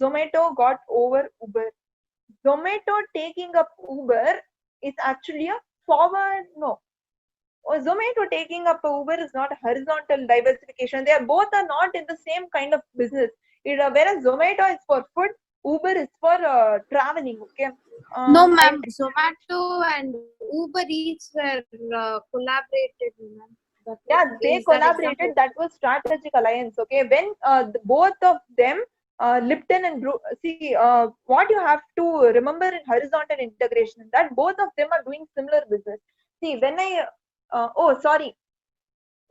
Zomato got over Uber. Zomato taking up Uber is actually a forward, no. Zomato taking up Uber is not horizontal diversification. They are both are not in the same kind of business. Whereas Zomato is for food, Uber is for traveling. Okay. No, ma'am. Zomato and Uber Eats were collaborated, ma'am. Yeah, they collaborated. That was strategic alliance. Okay, when both of them, Lipton and see, what you have to remember in horizontal integration that both of them are doing similar business. See, when I oh sorry,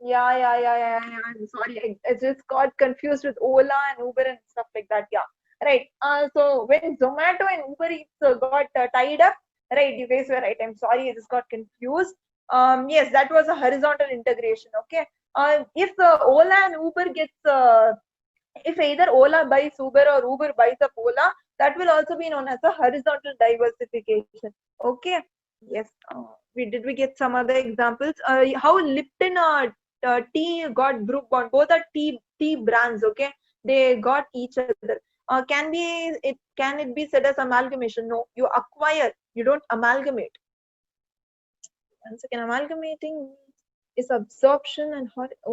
yeah. I'm sorry, I just got confused with Ola and Uber and stuff like that. Yeah, right. So when Zomato and Uber Eats got tied up, right? You guys were right. I'm sorry, I just got confused. Yes, that was a horizontal integration. Okay. If Ola and Uber gets, if either Ola buys Uber or Uber buys up Ola, that will also be known as a horizontal diversification. Okay. Yes. We get some other examples? How Lipton tea got Brook Bond. Both are tea brands. Okay. They got each other. Can it be said as amalgamation? No. You acquire. You don't amalgamate. Once again, amalgamating is absorption and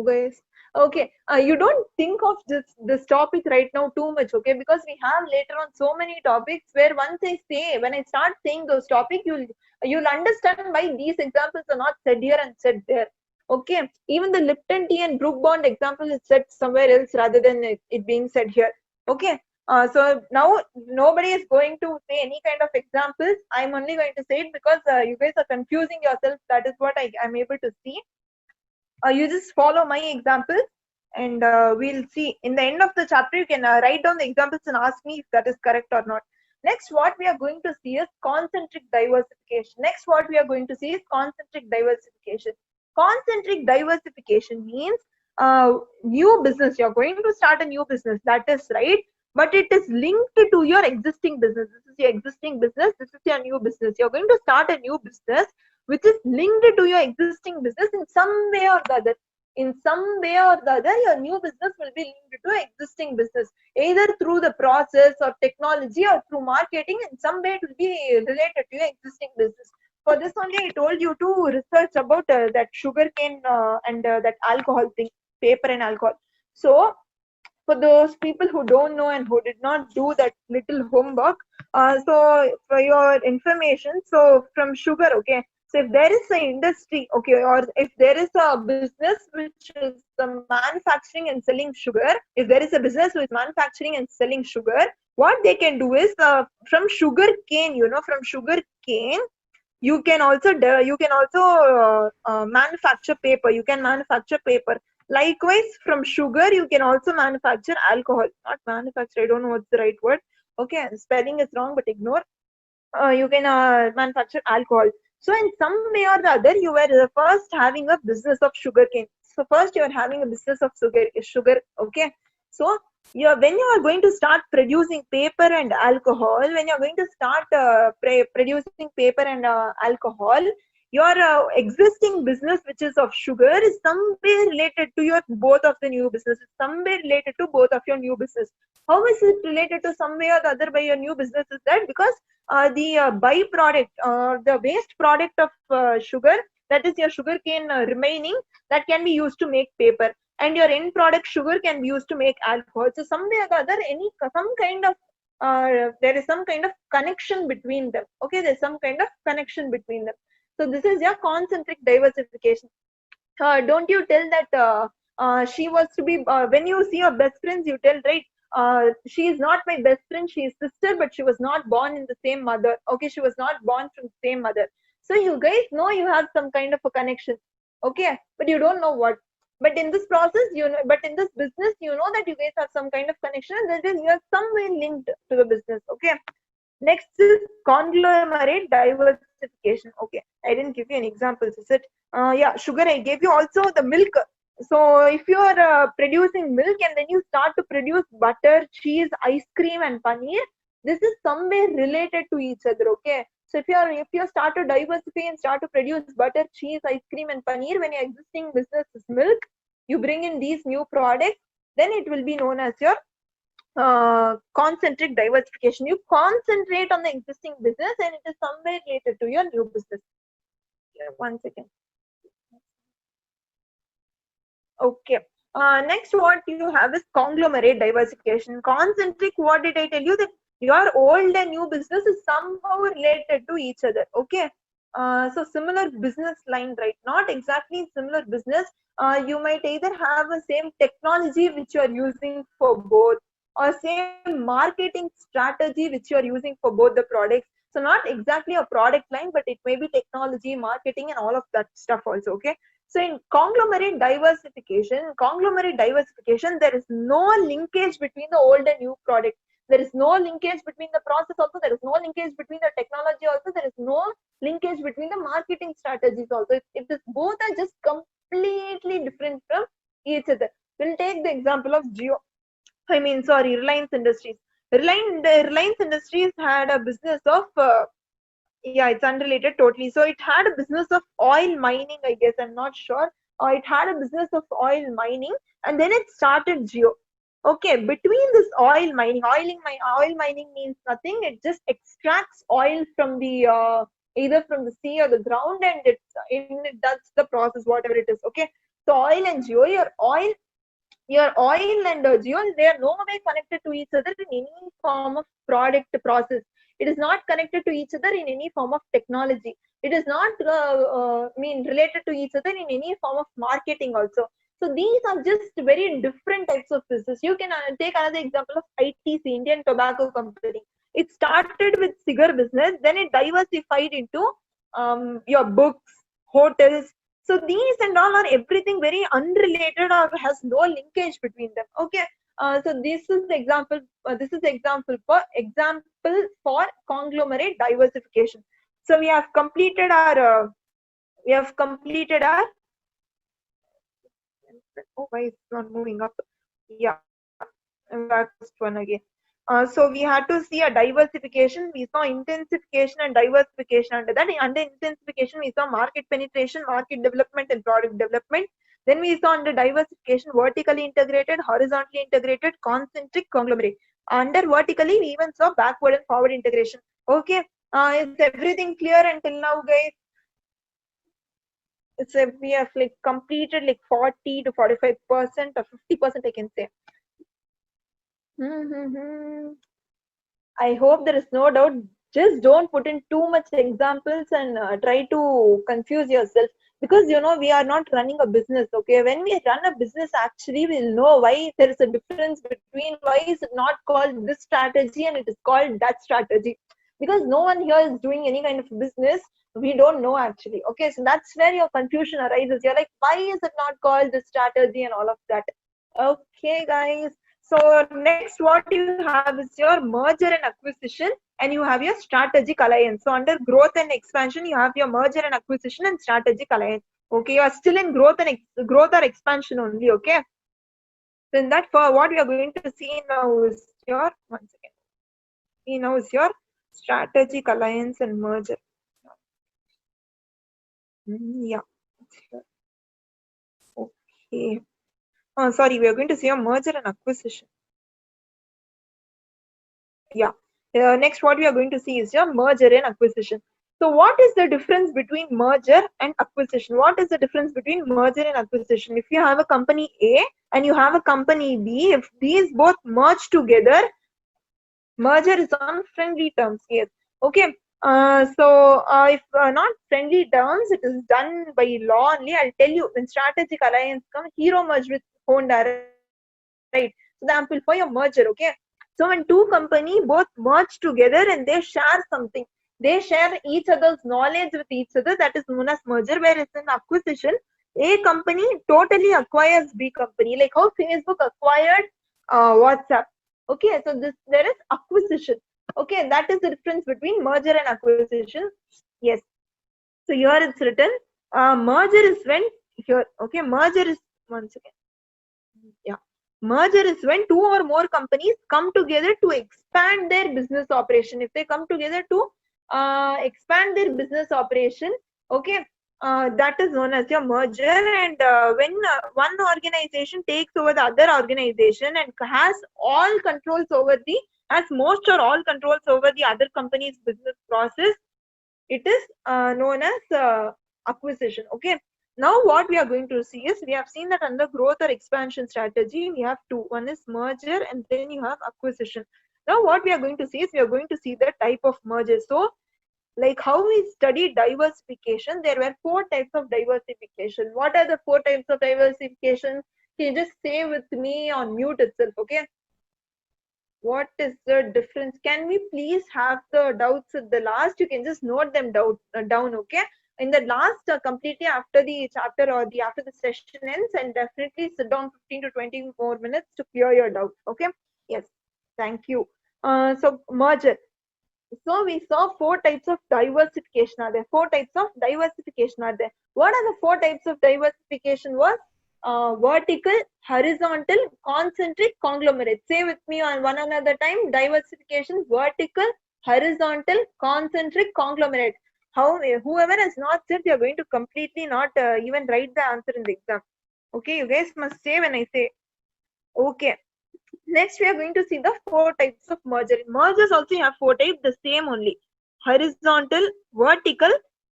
guys. Okay, you don't think of this topic right now too much, okay? Because we have later on so many topics where once when I start saying those topics, you'll understand why these examples are not said here and said there. Okay, even the Lipton tea and Brook Bond example is said somewhere else rather than it being said here. Okay. So now nobody is going to say any kind of examples. I'm only going to say it because you guys are confusing yourself. That is what I'm able to see. You just follow my examples and we'll see. In the end of the chapter, you can write down the examples and ask me if that is correct or not. Next, what we are going to see is concentric diversification. Concentric diversification means new business. You're going to start a new business. That is right. But it is linked to your existing business. This is your existing business. This is your new business. You're going to start a new business which is linked to your existing business in some way or the other. In some way or the other, your new business will be linked to existing business, either through the process or technology or through marketing. In some way, it will be related to your existing business. For this only, I told you to research about that sugarcane and that alcohol thing, paper and alcohol. So, for those people who don't know and who did not do that little homework, so for your information, so from sugar, okay. So if there is an industry, okay, or if there is a business which is manufacturing and selling sugar, if there is a business who is manufacturing and selling sugar, what they can do is from sugar cane, from sugar cane, you can also manufacture paper. You can manufacture paper. Likewise, from sugar, you can also manufacture alcohol. Not manufacture, I don't know what's the right word. Okay, spelling is wrong, but ignore. You can manufacture alcohol. So in some way or the other, you were first having a business of sugarcane. So first you are having a business of sugar. Okay. So when you are going to start producing paper and alcohol, when you are going to start producing paper and alcohol, your existing business, which is of sugar, is somewhere related to your both of the new businesses. Somewhere related to both of your new business. How is it related to some way or the other by your new business? Is that because the byproduct or the waste product of sugar, that is your sugar cane remaining, that can be used to make paper, and your end product sugar can be used to make alcohol. So some way or the other, there is some kind of connection between them. Okay, there's some kind of connection between them. So this is your concentric diversification. Don't you tell that she was to be when you see your best friends, you tell, right, she is not my best friend, she is sister, but she was not born in the same mother. Okay, she was not born from the same mother. So you guys know you have some kind of a connection. Okay, but you don't know what. But in this process, but in this business, you know that you guys have some kind of connection, and that is you are some way linked to the business. Okay. Next is conglomerate diversification. Okay, I didn't give you any examples, is it? Yeah, sugar I gave you. Also the milk. So if you are producing milk and then you start to produce butter, cheese, ice cream and paneer, this is somewhere related to each other. Okay. So if you start to diversify and start to produce butter, cheese, ice cream and paneer, when your existing business is milk, you bring in these new products, then it will be known as your concentric diversification. You concentrate on the existing business and it is somewhere related to your new business. Yeah, 1 second. Okay. Next, what you have is conglomerate diversification. Concentric, what did I tell you? That your old and new business is somehow related to each other. Okay. So similar business line, right? Not exactly similar business. You might either have the same technology which you are using for both, or same marketing strategy which you are using for both the products. So not exactly a product line, but it may be technology, marketing, and all of that stuff also. Okay. So in conglomerate diversification, there is no linkage between the old and new product. There is no linkage between the process also. There is no linkage between the technology also. There is no linkage between the marketing strategies also. It is both are just completely different from each other. We'll take the example of Reliance Industries. Reliance Industries had a business of yeah, it's unrelated totally. So it had a business of oil mining, I guess. I'm not sure. It had a business of oil mining, and then it started Jio. Okay, between this oil mining means nothing. It just extracts oil from the either from the sea or the ground, and it does the process, whatever it is. Okay, so oil and Jio, your oil and Jio, they are no way connected to each other in any form of product process. It is not connected to each other in any form of technology. It is not related to each other in any form of marketing also. So these are just very different types of business. You can take another example of ITC, Indian Tobacco Company. It started with cigar business, then it diversified into your books, hotels. So these and all are everything very unrelated or has no linkage between them. Okay. So this is the example. This is the example for conglomerate diversification. So we have completed our Oh, why it's not moving up? Yeah, back to one again. So we had to see a diversification. We saw intensification and diversification. Under that, under intensification, we saw market penetration, market development, and product development. Then we saw under diversification, vertically integrated, horizontally integrated, concentric, conglomerate. Under vertically, we even saw backward and forward integration. Okay, is everything clear until now, guys? We have like completed like 40 to 45% or 50%, I can say. I hope there is no doubt. Just don't put in too much examples and try to confuse yourself, because you know we are not running a business. Okay, when we run a business, actually we'll know why there is a difference between why is it not called this strategy and it is called that strategy, because no one here is doing any kind of business. We don't know actually. Okay, so that's where your confusion arises. You're like, why is it not called this strategy and all of that? Okay, guys. So next, what you have is your merger and acquisition, and you have your strategic alliance. So under growth and expansion, you have your merger and acquisition and strategic alliance. Okay, you are still in growth and growth or expansion only. Okay. So in that, for what we are going to see now is your your strategic alliance and merger. Yeah. Okay. Oh, sorry, we are going to see a merger and acquisition. Yeah. Next, what we are going to see is your merger and acquisition. So what is the difference between merger and acquisition? What is the difference between merger and acquisition? If you have a company A and you have a company B, if these both merge together, merger is on friendly terms. Yes. Okay. If not friendly terms, it is done by law only. I'll tell you, when strategic alliance comes, Hero merged with Honda, right? So the example for your merger, okay? So when two companies both merge together and they share something, they share each other's knowledge with each other, that is known as merger. Whereas in acquisition, A company totally acquires B company, like how Facebook acquired WhatsApp. Okay, so there is acquisition. Okay, that is the difference between merger and acquisition. Yes. So here it's written, merger is when here. Okay, merger is once again. Yeah. Merger is when two or more companies come together to expand their business operation. If they come together to expand their business operation, okay, that is known as your merger. And when one organization takes over the other organization and has all controls over has most or all controls over the other company's business process, it is known as acquisition. Okay. Now what we are going to see is, we have seen that under growth or expansion strategy, we have two. One is merger and then you have acquisition. Now what we are going to see is, we are going to see the type of merger. So like how we studied diversification, there were 4 types of diversification. What are the 4 types of diversification? Can you just say with me on mute itself, okay? What is the difference? Can we please have the doubts at the last? You can just note them down, okay? In the last, completely after the chapter or after the session ends, and definitely sit down 15 to 20 more minutes to clear your doubts. Okay. Yes. Thank you. So merger. So we saw 4 types of diversification are there. 4 types of diversification are there. What are the 4 types of diversification? Was vertical, horizontal, concentric, conglomerate. Say with me on one another time. Diversification: vertical, horizontal, concentric, conglomerate. Whoever has not said, they are going to completely not even write the answer in the exam. Okay, you guys must say when I say. Okay. Next, we are going to see the 4 types of merger. Mergers also you have 4 types, the same only. Horizontal, vertical,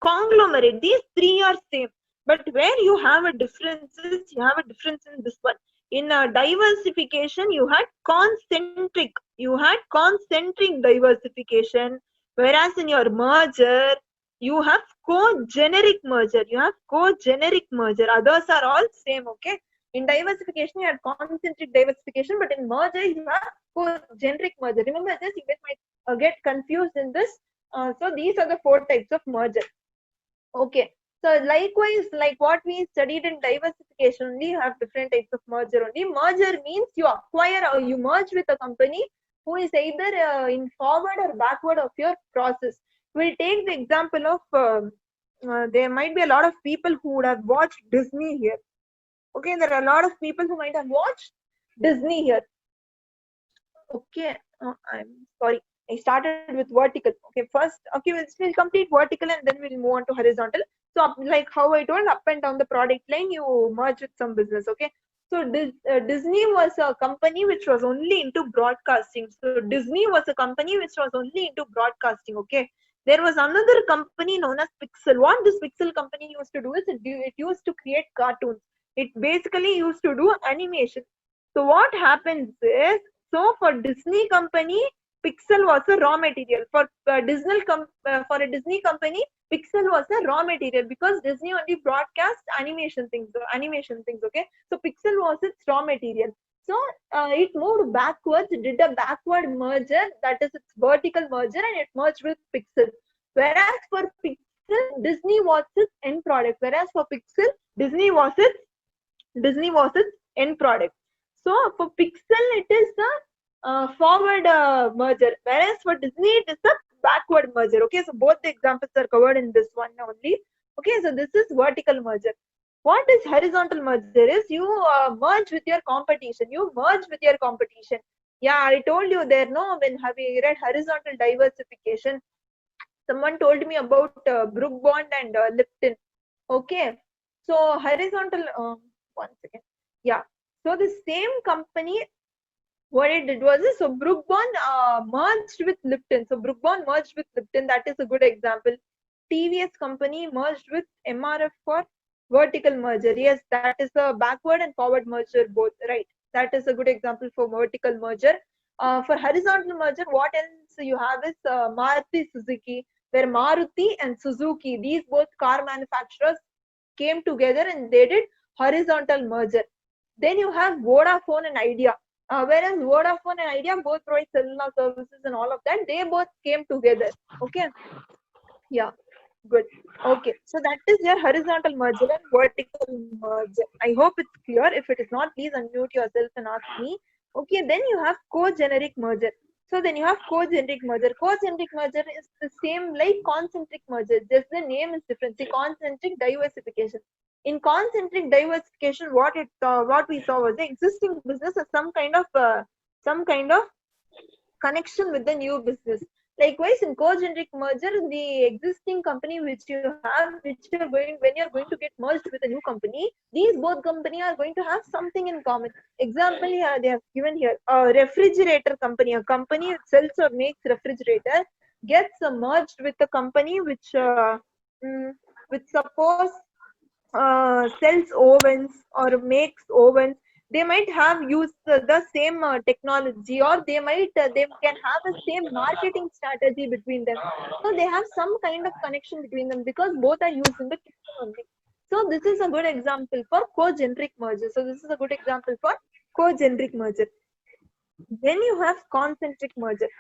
conglomerate. These 3 are same. But where you have a difference is, you have a difference in this one. In diversification, you had concentric. You had concentric diversification. Whereas in your merger, you have co-generic merger. You have co-generic merger. Others are all same, okay? In diversification, you have concentric diversification, but in merger, you have co-generic merger. Remember this, you guys might get confused in this. So these are the 4 types of merger. Okay. So likewise, like what we studied in diversification, only you have different types of merger only. Merger means you acquire or you merge with a company who is either in forward or backward of your process. We'll take the example of, there might be a lot of people who would have watched Disney here. Okay, there are a lot of people who might have watched Disney here. Okay, I'm sorry. I started with vertical. Okay, first, okay, we'll complete vertical and then we'll move on to horizontal. So, like how I told, up and down the product line, you merge with some business. Okay, so Disney was a company which was only into broadcasting. So Disney was a company which was only into broadcasting. Okay, there was another company known as Pixel. What this Pixel company used to do is it used to create cartoons. It basically used to do animation. So what happens is, so for Disney company, Pixel was a raw material. For for a Disney company, Pixel was a raw material because Disney only broadcast animation things. Okay. So Pixel was its raw material. So it moved backwards. It did a backward merger, that is its vertical merger, and it merged with Pixel. Whereas for Pixel, Disney was its end product. Whereas for Pixel, Disney was its end product. So for Pixel, it is a forward merger, whereas for Disney, it is a backward merger. Okay, so both the examples are covered in this one only. Okay, so this is vertical merger. What is horizontal merger is you merge with your competition. You merge with your competition. Yeah, I told you there. No, when have you read horizontal diversification? Someone told me about Brook Bond and Lipton. Okay, so horizontal. One second. Yeah, so the same company, what it did was this. So Brook Bond merged with Lipton. So Brook Bond merged with Lipton. That is a good example. TVS company merged with MRF for vertical merger. Yes, that is a backward and forward merger both. Right. That is a good example for vertical merger. For horizontal merger, what else you have is Maruti Suzuki, where Maruti and Suzuki, these both car manufacturers, came together and they did horizontal merger. Then you have Vodafone and Idea. Whereas Vodafone and Idea both provide cellular services and all of that, they both came together. Okay. Yeah. Good. Okay. So that is your horizontal merger and vertical merger. I hope it's clear. If it is not, please unmute yourself and ask me. Okay. Then you have co-generic merger. So then you have co-generic merger. Co-generic merger is the same like concentric merger. Just the name is different. See, concentric diversification. In concentric diversification, what we saw was the existing business as some kind of connection with the new business. Likewise, in co-generic merger, the existing company which you have, when you're going to get merged with a new company, these both company are going to have something in common. Example, they have given here a refrigerator company, a company that sells or makes refrigerator, gets merged with a company which suppose sells ovens or makes ovens. They might have used the same technology, or they can have the same marketing strategy between them. So they have some kind of connection between them because both are used in the kitchen only. So this is a good example for co-generic merger. So this is a good example for co-generic merger. Then you have concentric merger.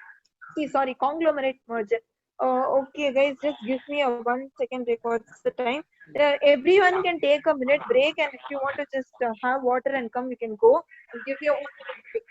Conglomerate merger. Okay, guys, just give me a 1 second break. What's the time? Everyone can take a minute break, and if you want to just have water and come, you can go. I'll give you a 1 minute break.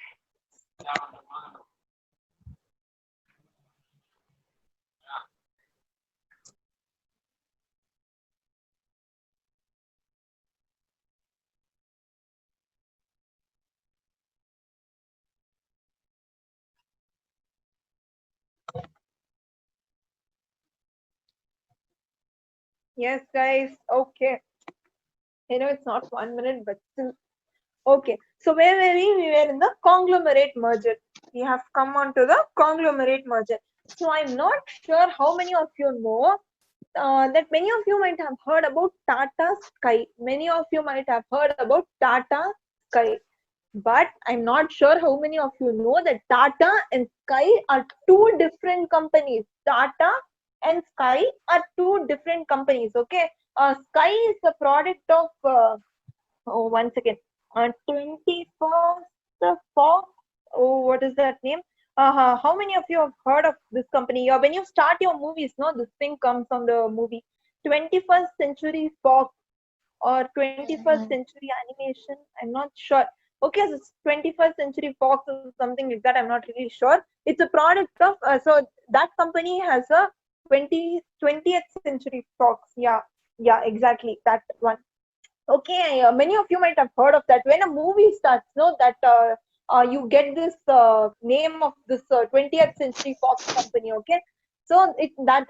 Yes, guys. Okay. I know it's not 1 minute, but still. Okay. So where were we? We were in the conglomerate merger. We have come on to the conglomerate merger. So I'm not sure how many of you know that many of you might have heard about Tata Sky. Many of you might have heard about Tata Sky. But I'm not sure how many of you know that Tata and Sky are two different companies. Tata and Sky are two different companies. Okay. Sky is a product of, 1 second. 21st Fox. Oh, what is that name? How many of you have heard of this company? When you start your movies, no, this thing comes on the movie. 21st Century Fox or 21st Century Animation. I'm not sure. Okay, so it's 21st Century Fox or something like that. I'm not really sure. It's a product of, so that company has a 20th Century Fox. Yeah, exactly. That one. Okay, many of you might have heard of that. When a movie starts, no, that you get this name of this 20th Century Fox company. Okay, so that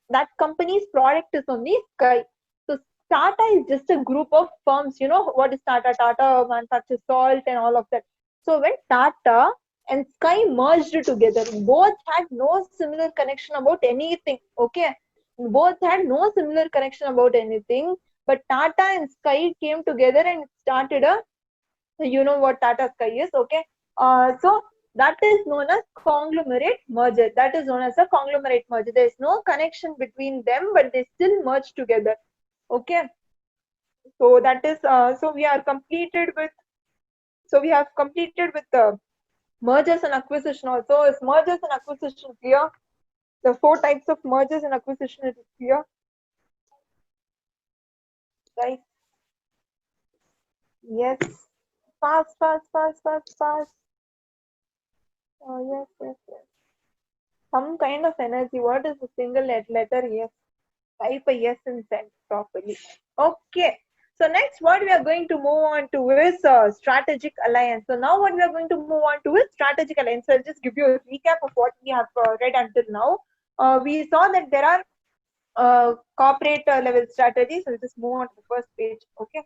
that company's product is only Sky. So Tata is just a group of firms. You know what is Tata? Tata manufactures salt and all of that. So when Tata and Sky merged together, both had no similar connection about anything. Okay, both had no similar connection about anything, but Tata and Sky came together and started a, you know what Tata Sky is, okay? So that is known as conglomerate merger. That is known as a conglomerate merger. There is no connection between them, but they still merge together. Okay. So that is so we are completed with we have completed with the mergers and acquisition also. Is mergers and acquisition clear? The 4 types of mergers and acquisition is clear, right? Yes. Fast, fast, fast, fast, fast. Yes, yes, yes. Some kind of energy. What is the single letter? Yes. Type a yes and send properly. Okay. So next, what we are going to move on to is strategic alliance. So now, what we are going to move on to is strategic alliance. So I'll just give you a recap of what we have read until now. We saw that there are corporate level strategies. I'll just move on to the first page. Okay.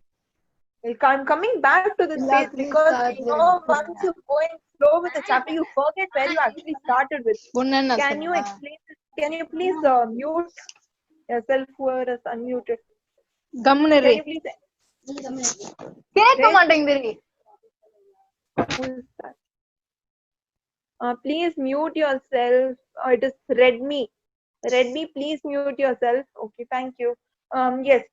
I'm coming back to this page because you know once you go in slow with the chapter, you forget where you actually started with. Can you explain this? Can you please mute yourself whoever is unmuted? Can you please? Who is that? Please mute yourself. It is Redmi. Redmi, please mute yourself. Okay, thank you. Yes.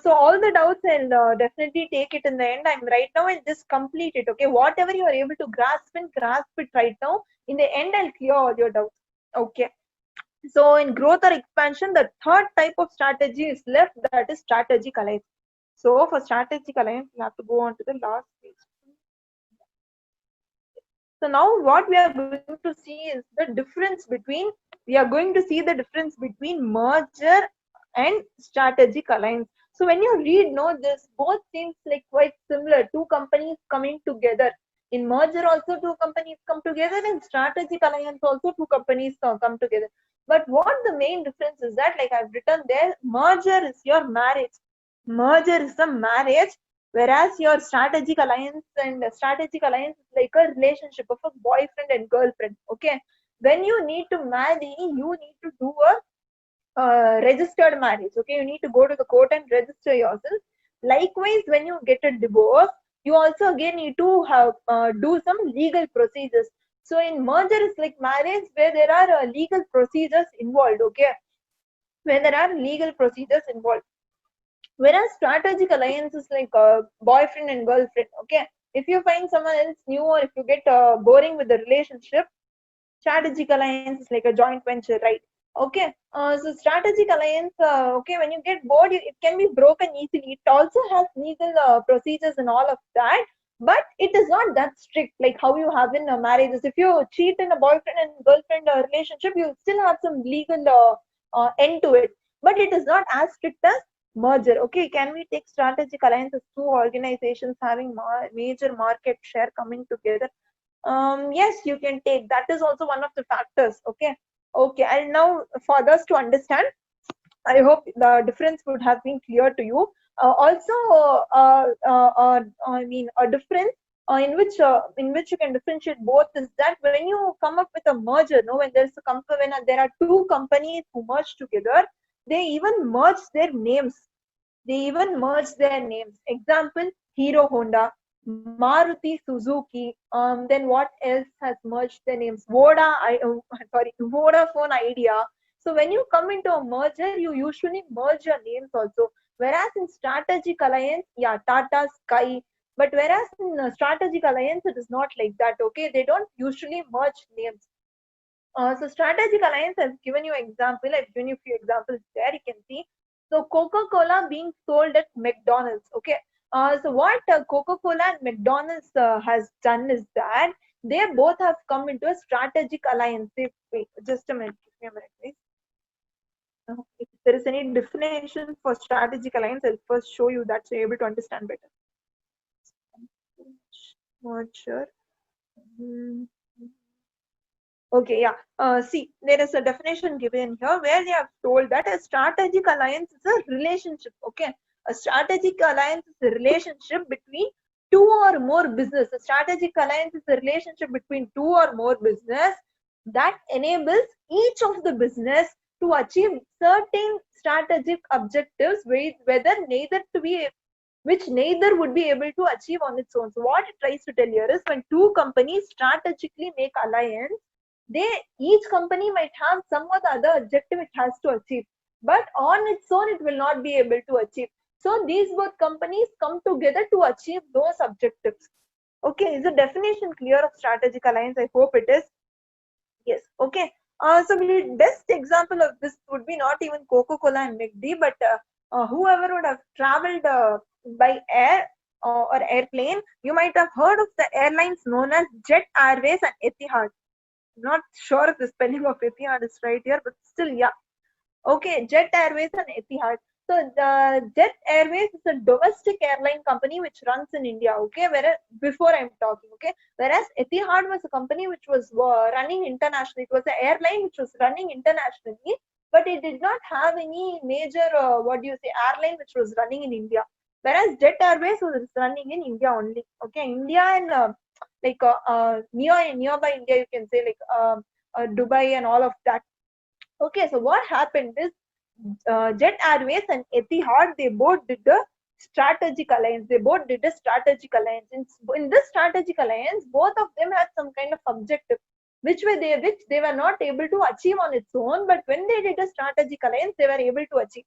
So all the doubts I'll definitely take it in the end. I'm right now. I'll just complete it. Okay. Whatever you are able to grasp it right now. In the end, I'll clear all your doubts. Okay. So in growth or expansion, the third type of strategy is left. That is strategic alliance. So for strategic alliance, you have to go on to the last page. So now what we are going to see is the difference between, merger and strategic alliance. So when you read, no, this both seems like quite similar. Two companies coming together. In merger also two companies come together. In strategic alliance also two companies come together. But what the main difference is that, like I've written there, merger is your marriage. Merger is the marriage, whereas your strategic alliance is like a relationship of a boyfriend and girlfriend. Okay, when you need to marry, you need to do a registered marriage. Okay, you need to go to the court and register yourself. Likewise, when you get a divorce, you also again need to have do some legal procedures. So in merger is like marriage, where there are legal procedures involved. Okay, where there are legal procedures involved. Whereas strategic alliance is like a boyfriend and girlfriend. Okay, if you find someone else new, or if you get boring with the relationship, strategic alliance is like a joint venture, right? Okay, so strategic alliance, okay, when you get bored, it can be broken easily. It also has legal procedures and all of that, but it is not that strict like how you have in marriages. If you cheat in a boyfriend and girlfriend relationship, you still have some legal end to it, but it is not as strict as merger. Okay, can we take strategic alliances, two organizations having major market share coming together? Yes, you can take. That is also one of the factors. Okay. Okay, and now for others to understand, I hope the difference would have been clear to you. Also, I mean, a difference in which you can differentiate both is that when you come up with a merger, no, when there's a company, when there are two companies who merge together, they even merge their names. Example: Hero Honda, Maruti Suzuki. Then what else has merged their names? Vodafone Idea. So when you come into a merger, you usually merge your names also. Whereas in strategic alliance, yeah, Tata, Sky. But whereas in strategic alliance, it is not like that. Okay, they don't usually merge names. So strategic alliance, I've given you example. I've given you a few examples there. You can see. So Coca-Cola being sold at McDonald's. Okay. So what Coca-Cola and McDonald's has done is that they both have come into a strategic alliance. Wait, just a minute. Give me a minute, please. If there is any definition for strategic alliance, I'll first show you that so you're able to understand better. Merger. Okay, yeah. See, there is a definition given here where they have told that a strategic alliance is a relationship. Okay, a strategic alliance is a relationship between two or more business. A strategic alliance is a relationship between two or more business that enables each of the business to achieve certain strategic objectives, whether neither to be which neither would be able to achieve on its own. So what it tries to tell here is when two companies strategically make alliance, they each company might have some or the other objective it has to achieve, but on its own it will not be able to achieve. So these both companies come together to achieve those objectives. Okay, is the definition clear of strategic alliance? I hope it is. Yes. Okay. So the best example of this would be not even Coca-Cola and McD, but whoever would have traveled by air or airplane, you might have heard of the airlines known as Jet Airways and Etihad. Not sure if the spelling of Etihad is right here, but still, yeah. Okay, Jet Airways and Etihad. So the Jet Airways is a domestic airline company which runs in India. Okay, whereas before I'm talking. Okay, whereas Etihad was a company which was running internationally. It was an airline which was running internationally, but it did not have any major airline which was running in India. Whereas Jet Airways was running in India only. Okay, India and nearby India, you can say like Dubai and all of that. Okay, so what happened is Jet Airways and Etihad, they both did a strategic alliance. They both did a strategic alliance. In this strategic alliance, both of them had some kind of objective, which they were not able to achieve on its own. But when they did a strategic alliance, they were able to achieve.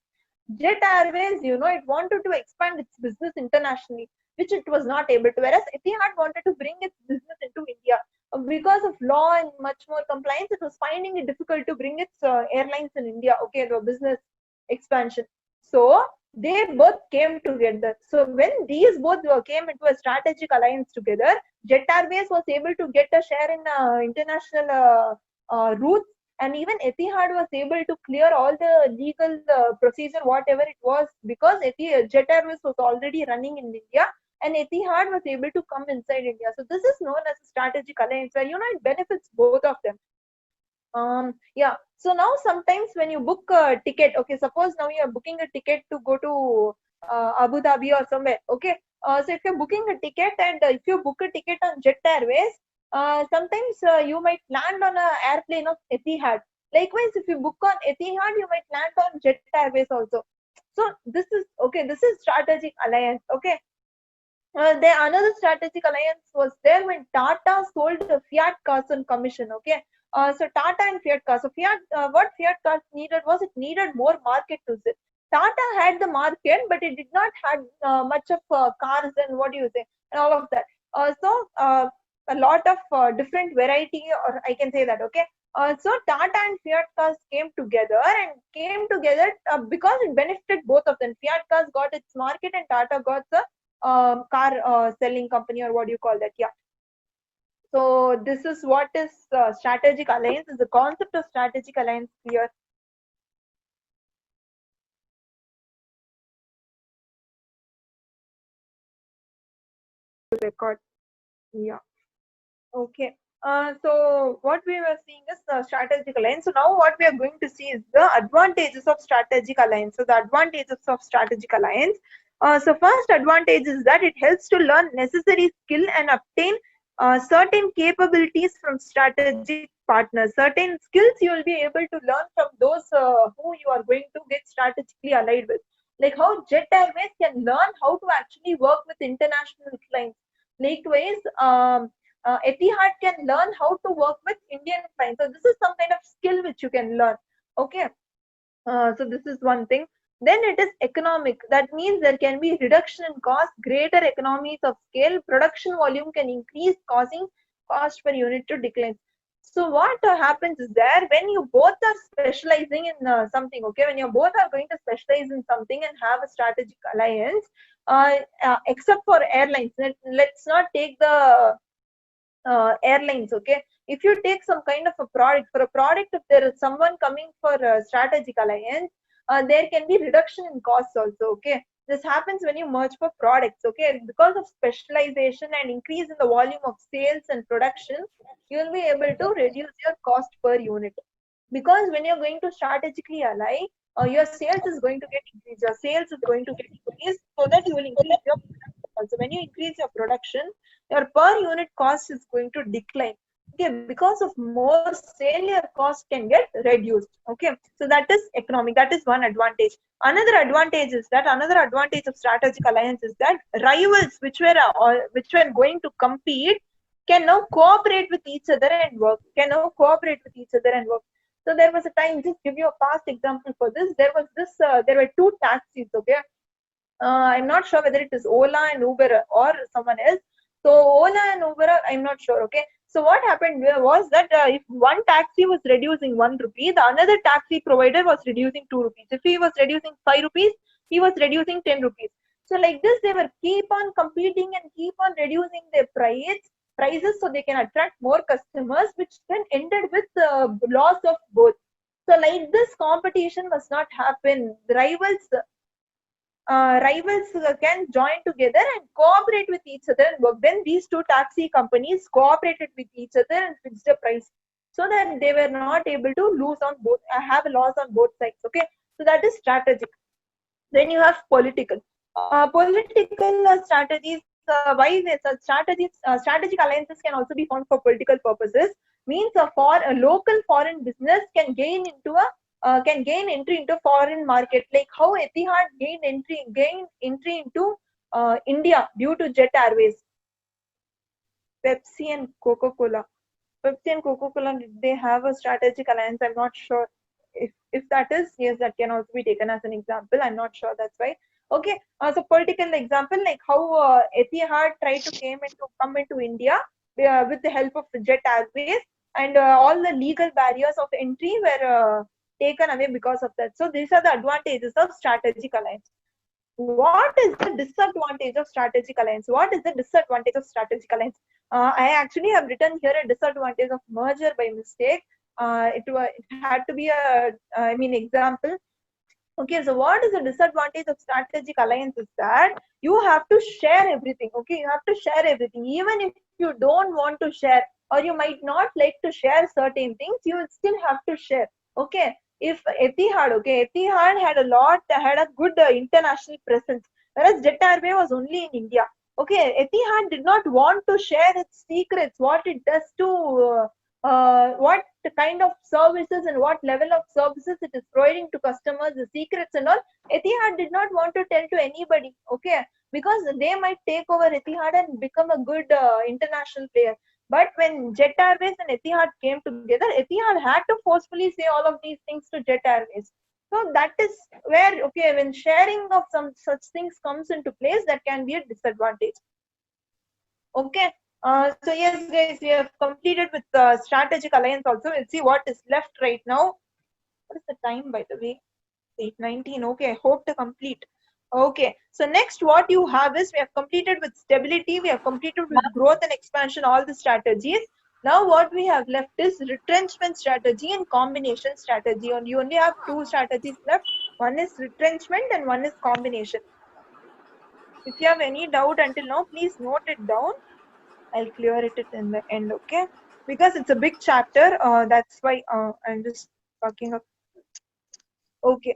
Jet Airways, it wanted to expand its business internationally, which it was not able to. Whereas Etihad wanted to bring its business into India. Because of law and much more compliance, it was finding it difficult to bring its airlines in India. Okay, the business expansion. So they both came together. So when these both came into a strategic alliance together, Jet Airways was able to get a share in international routes, and even Etihad was able to clear all the legal procedure, whatever it was, because Jet Airways was already running in India, and Etihad was able to come inside India. So this is known as a strategic alliance where it benefits both of them. Yeah. So now sometimes when you book a ticket, okay, suppose now you are booking a ticket to go to Abu Dhabi or somewhere, okay. So if you're booking a ticket and if you book a ticket on Jet Airways, sometimes you might land on an airplane of Etihad. Likewise, if you book on Etihad, you might land on Jet Airways also. So this is okay. This is strategic alliance. Okay. Another strategic alliance was there when Tata sold the Fiat cars on commission. Okay. So Tata and Fiat cars. So what Fiat cars needed was it needed more market to sell. Tata had the market, but it did not have much of cars and and all of that. A lot of different variety, or I can say that. Okay. So Tata and Fiat cars came together because it benefited both of them. Fiat cars got its market and Tata got the car selling company, or what do you call that? Yeah. So this is what is strategic alliance. Is the concept of strategic alliance here. Record. Yeah. Okay. So what we were seeing is the strategic alliance. So now what we are going to see is the advantages of strategic alliance. So the advantages of strategic alliance. So first advantage is that it helps to learn necessary skill and obtain certain capabilities from strategic partners. Certain skills you will be able to learn from those who you are going to get strategically allied with. Like how Jet Airways can learn how to actually work with international clients. Likewise, Etihad can learn how to work with Indian clients. So this is some kind of skill which you can learn. Okay. So this is one thing. Then it is economic. That means there can be reduction in cost, greater economies of scale, production volume can increase, causing cost per unit to decline. So what happens is there when you both are specializing in something, okay, when you both are going to specialize in something and have a strategic alliance, except for airlines, let's not take the airlines. Okay, if you take some kind of a product, for a product, if there is someone coming for a strategic alliance, there can be reduction in costs also. Okay, this happens when you merge for products. Okay, because of specialization and increase in the volume of sales and production, you will be able to reduce your cost per unit. Because when you're going to strategically ally, your sales is going to get increased, your sales is going to get increased, so that you will increase your production also. When you increase your production, your per unit cost is going to decline. Okay, because of more sale, your cost can get reduced. Okay, so that is economic, that is one advantage. Another advantage of strategic alliance is that rivals which were going to compete can now cooperate with each other and work, so there was a time, just give you a past example for this. There were two taxis. Okay, I'm not sure whether it is Ola and Uber or someone else. So Ola and Uber, I'm not sure. Okay, so what happened was that if one taxi was reducing 1 rupee, the another taxi provider was reducing 2 rupees. If he was reducing 5 rupees, he was reducing 10 rupees. So like this, they were keep on competing and keep on reducing their prices so they can attract more customers, which then ended with loss of both. So like this, competition must not happen. The rivals can join together and cooperate with each other and work. Then these two taxi companies cooperated with each other and fixed a price, so that they were not able to have a loss on both sides. Okay, so that is strategic. Then you have political. Strategies. Why strategic alliances can also be formed for political purposes. Means a local foreign business can gain entry into foreign market, like how Etihad gained entry into India due to Jet Airways. Pepsi and Coca-Cola. Did they have a strategic alliance? I'm not sure. If that is, yes, that can also be taken as an example. I'm not sure. That's why. Okay, so political example, like how Etihad tried to come into India with the help of Jet Airways, and all the legal barriers of entry were taken away because of that. So these are the advantages of strategic alliance. What is the disadvantage of strategic alliance? What is the disadvantage of strategic alliance? I actually have written here a disadvantage of merger by mistake. It had to be example. Okay, so what is the disadvantage of strategic alliance is that you have to share everything. Okay, you have to share everything. Even if you don't want to share, or you might not like to share certain things, you will still have to share. Okay, if Etihad had a good international presence, whereas Jet Airways was only in India. Okay, Etihad did not want to share its secrets, what it does to what kind of services and what level of services it is providing to customers, the secrets and all. Etihad did not want to tell to anybody. Okay, because they might take over Etihad and become a good international player. But when Jet Airways and Etihad came together, Etihad had to forcefully say all of these things to Jet Airways. So that is where, okay, when sharing of some such things comes into place, that can be a disadvantage. Okay, so yes, guys, we have completed with strategic alliance also. We'll see what is left right now. What is the time, by the way? 8:19. Okay, I hope to complete. Okay, so next what you have is, we have completed with stability, we have completed with growth and expansion, all the strategies. Now what we have left is retrenchment strategy and combination strategy. And you only have two strategies left. One is retrenchment and one is combination. If you have any doubt until now, please note it down. I'll clear it in the end, okay? Because it's a big chapter, that's why I'm just fucking up. Okay.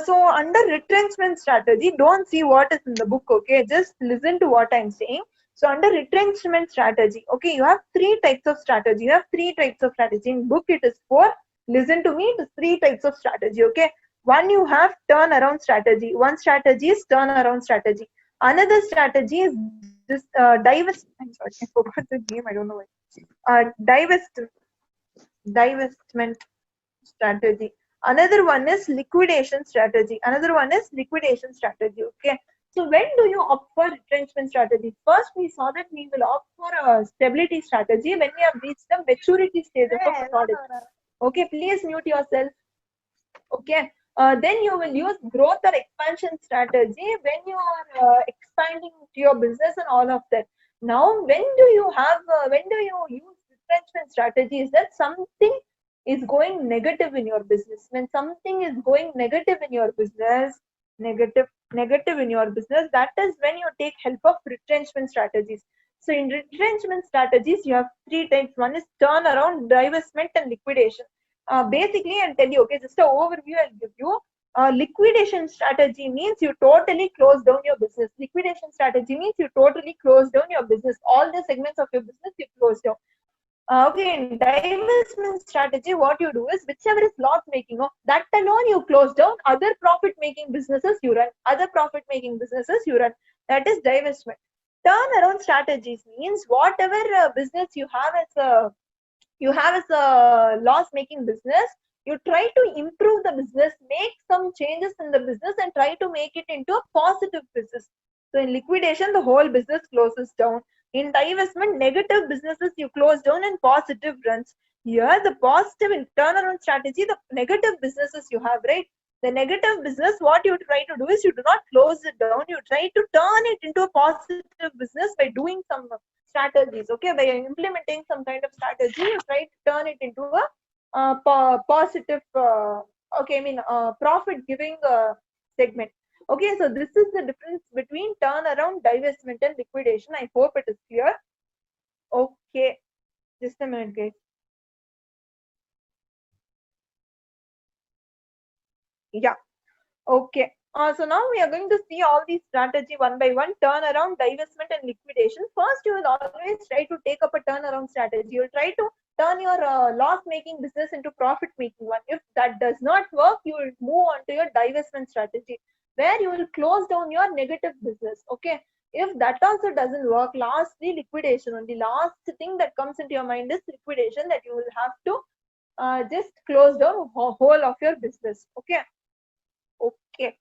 So under retrenchment strategy, don't see what is in the book, okay? Just listen to what I'm saying. So under retrenchment strategy, okay, you have three types of strategy. In book it is 4. Listen to me, it is 3 types of strategy, okay? One, you have turnaround strategy. One strategy is turnaround strategy. Another strategy is this divest. I'm sorry, I forgot the name. I don't know why. Divestment strategy. Another one is liquidation strategy. Okay. So when do you opt for retrenchment strategy? First, we saw that we will opt for a stability strategy when we have reached the maturity stage of a product. Okay, please mute yourself. Okay. Then you will use growth or expansion strategy when you are expanding to your business and all of that. Now, when do you use retrenchment strategies? That something is going negative in your business. When something is going negative in your business, negative in your business, that is when you take help of retrenchment strategies. So in retrenchment strategies, you have three types. One is turnaround, divestment, and liquidation. Basically, I'll tell you, okay, just an overview I'll give you. Liquidation strategy means you totally close down your business. Liquidation strategy means you totally close down your business. All the segments of your business you close down. Okay, in divestment strategy, what you do is whichever is loss making, that alone you close down. Other profit making businesses you run. Other profit making businesses you run. That is divestment. Turnaround strategies means whatever business you have as a loss making business, you try to improve the business, make some changes in the business, and try to make it into a positive business. So in liquidation, the whole business closes down. In divestment, negative businesses you close down and positive runs. Here, the positive in turnaround strategy, the negative businesses you have, right? The negative business, what you try to do is you do not close it down. You try to turn it into a positive business by doing some strategies. Okay, by implementing some kind of strategy, you try to turn it into a positive, profit giving segment. Okay, so this is the difference between turnaround, divestment, and liquidation. I hope it is clear. Okay, just a minute, guys. Yeah, okay. So now we are going to see all these strategy one by one: turnaround, divestment, and liquidation. First, you will always try to take up a turnaround strategy. You will try to turn your loss-making business into profit-making one. If that does not work, you will move on to your divestment strategy, where you will close down your negative business. Okay. If that also doesn't work, lastly, liquidation. Only last thing that comes into your mind is liquidation, that you will have to just close down whole of your business. Okay. Okay.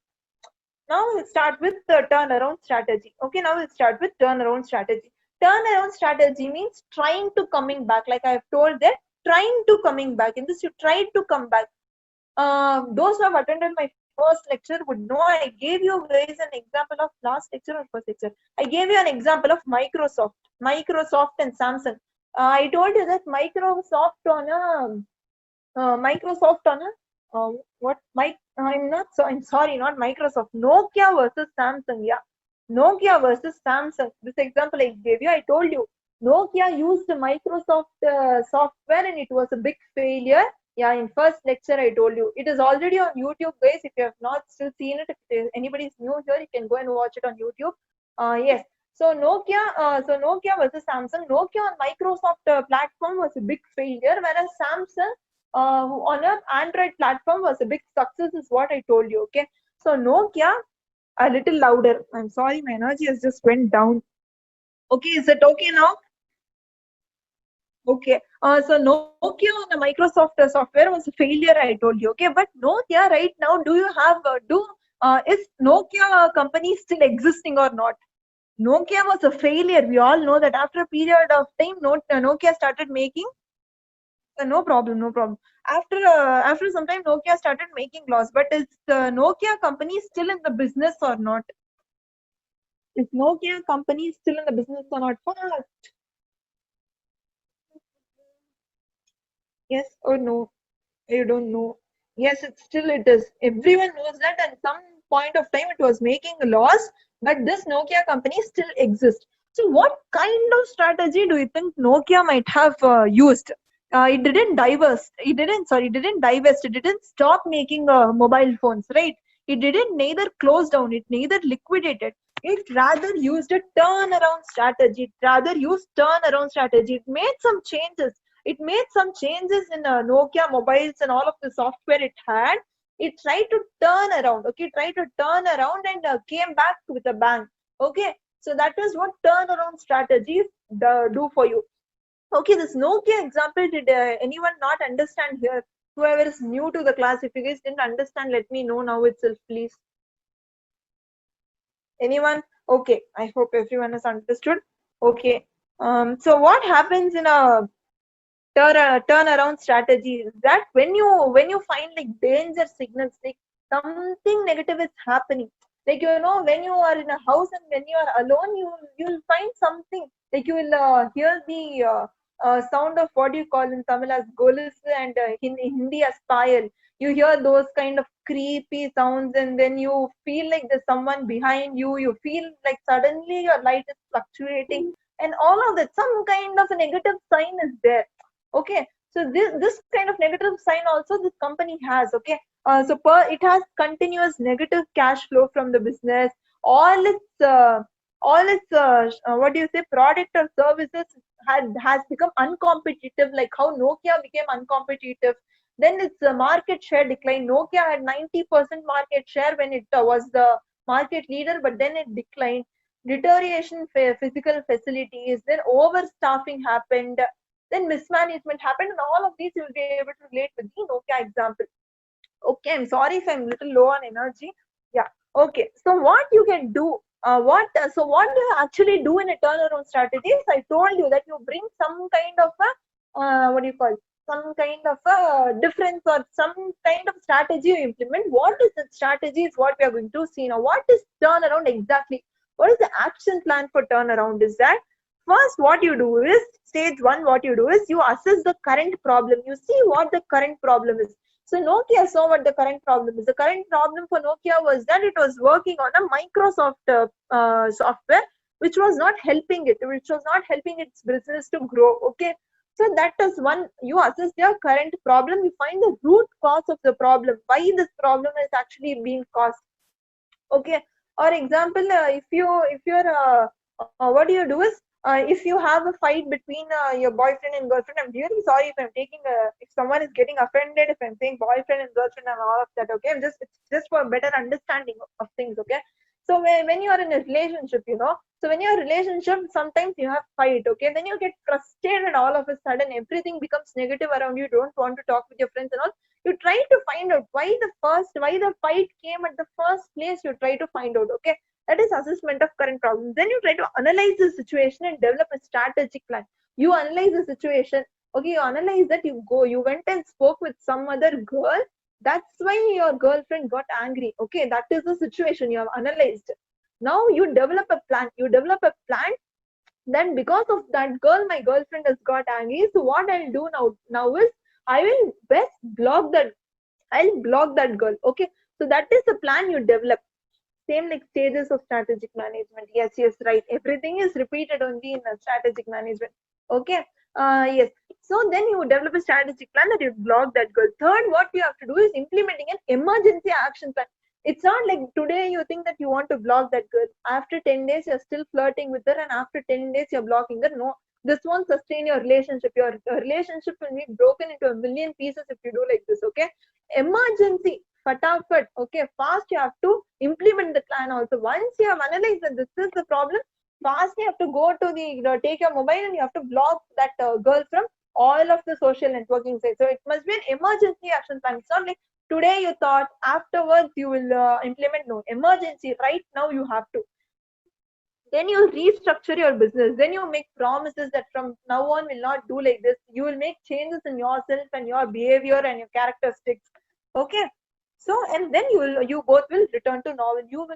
Now we'll start with the turnaround strategy. Okay, now we'll start with turnaround strategy. Turnaround strategy means trying to coming back. Like I have told that, trying to coming back. In this, you tried to come back. Those who have attended my first lecture would know I gave you guys an example of last lecture or first lecture. I gave you an example of Microsoft and Samsung. I told you that Microsoft on I'm sorry, not Microsoft. Nokia versus Samsung. Yeah, Nokia versus Samsung. This example I gave you, I told you Nokia used Microsoft software and it was a big failure. Yeah, in first lecture I told you. It is already on YouTube, guys. If you have not still seen it, if anybody is new here, you can go and watch it on YouTube. Yes. So Nokia versus Samsung. Nokia on Microsoft platform was a big failure, whereas Samsung on an Android platform was a big success, is what I told you. Okay. So Nokia, a little louder. I'm sorry, my energy has just went down. Okay, is it okay now? Okay. So Nokia on the Microsoft software was a failure, I told you. Okay, but Nokia right now, do you have is Nokia company still existing or not? Nokia was a failure. We all know that after a period of time, Nokia started making. No problem. After some time, Nokia started making loss. But is the Nokia company still in the business or not? Is Nokia company still in the business or not? Fast. Yes or no? You don't know. Yes, it is. Everyone knows that at some point of time it was making a loss, but this Nokia company still exists. So what kind of strategy do you think Nokia might have used? It didn't divest. It didn't stop making mobile phones, right? It didn't neither close down. It neither liquidated. It rather used a turnaround strategy. It made some changes. It made some changes in Nokia mobiles and all of the software it had. It tried to turn around. Okay, and came back with a bang. Okay, so that is what turnaround strategies do for you. Okay, this Nokia example, did anyone not understand here? Whoever is new to the class, if you guys didn't understand, let me know now itself, please. Anyone? Okay, I hope everyone has understood. Okay, so what happens in a turnaround strategy is that when you find like danger signals, like something negative is happening, like when you are in a house and when you are alone, you'll find something Like you will hear the sound of what you call in Tamil as golusu and in Hindi as payal. You hear those kind of creepy sounds, and then you feel like there's someone behind you. You feel like suddenly your light is fluctuating, and all of that. Some kind of a negative sign is there. Okay, so this kind of negative sign also this company has. Okay, so it has continuous negative cash flow from the business. All its what do you say, product or services has become uncompetitive, like how Nokia became uncompetitive. Then its market share declined. Nokia had 90% market share when it was the market leader, but then it declined. Deterioration physical facilities, then overstaffing happened, then mismanagement happened, and all of these you will be able to relate with the Nokia example. Okay, I'm sorry if I'm little low on energy. Yeah. Okay. So what you can do? What do you actually do in a turnaround strategies? I told you that you bring some kind of a what do you call? Some kind of a difference or some kind of strategy you implement. What is the strategy? Is what we are going to see now. What is turnaround exactly? What is the action plan for turnaround? Is that first what you do is stage one. What you do is you assess the current problem. You see what the current problem is. So Nokia saw what the current problem is. The current problem for Nokia was that it was working on a Microsoft software, which was not helping it, which was not helping its business to grow. Okay, so that is one. You assess your current problem. You find the root cause of the problem. Why this problem is actually being caused. Okay, or example, if you're what do you do is if you have a fight between your boyfriend and girlfriend. I'm really sorry if I'm taking if someone is getting offended if I'm saying boyfriend and girlfriend and all of that. Okay, it's just for better understanding of things. Okay, so when you are in a relationship, so when you're in a relationship, sometimes you have fight. Okay, then you get frustrated. All of a sudden everything becomes negative around you. You don't want to talk with your friends and all. You try to find out why the fight came at the first place. You try to find out. Okay, that is assessment of current problems. Then you try to analyze the situation and develop a strategic plan. You analyze the situation. Okay, you analyze that. You went and spoke with some other girl. That's why your girlfriend got angry. Okay, that is the situation you have analyzed. Now you develop a plan. Then because of that girl, my girlfriend has got angry. So what I'll do now is I will best block that. I'll block that girl. Okay, so that is the plan you develop. Same like stages of strategic management. Yes, right. Everything is repeated only in strategic management. Okay, yes. So then you develop a strategic plan that you block that girl. Third, what you have to do is implementing an emergency action plan. It's not like today you think that you want to block that girl. After 10 days, you're still flirting with her, and after 10 days, you're blocking her. No, this won't sustain your relationship. Your relationship will be broken into a million pieces if you do like this. Okay, emergency, fatafat. Okay, fast you have to implement the plan also. Once you have analyzed that this is the problem, fast you have to go to take your mobile and you have to block that girl from all of the social networking sites. So it must be an emergency action plan. It's not like today you thought, afterwards you will implement. No, emergency, right now you have to. Then you restructure your business. Then you make promises that from now on will not do like this. You will make changes in yourself and your behavior and your characteristics. Okay, so and then you both will return to normal. You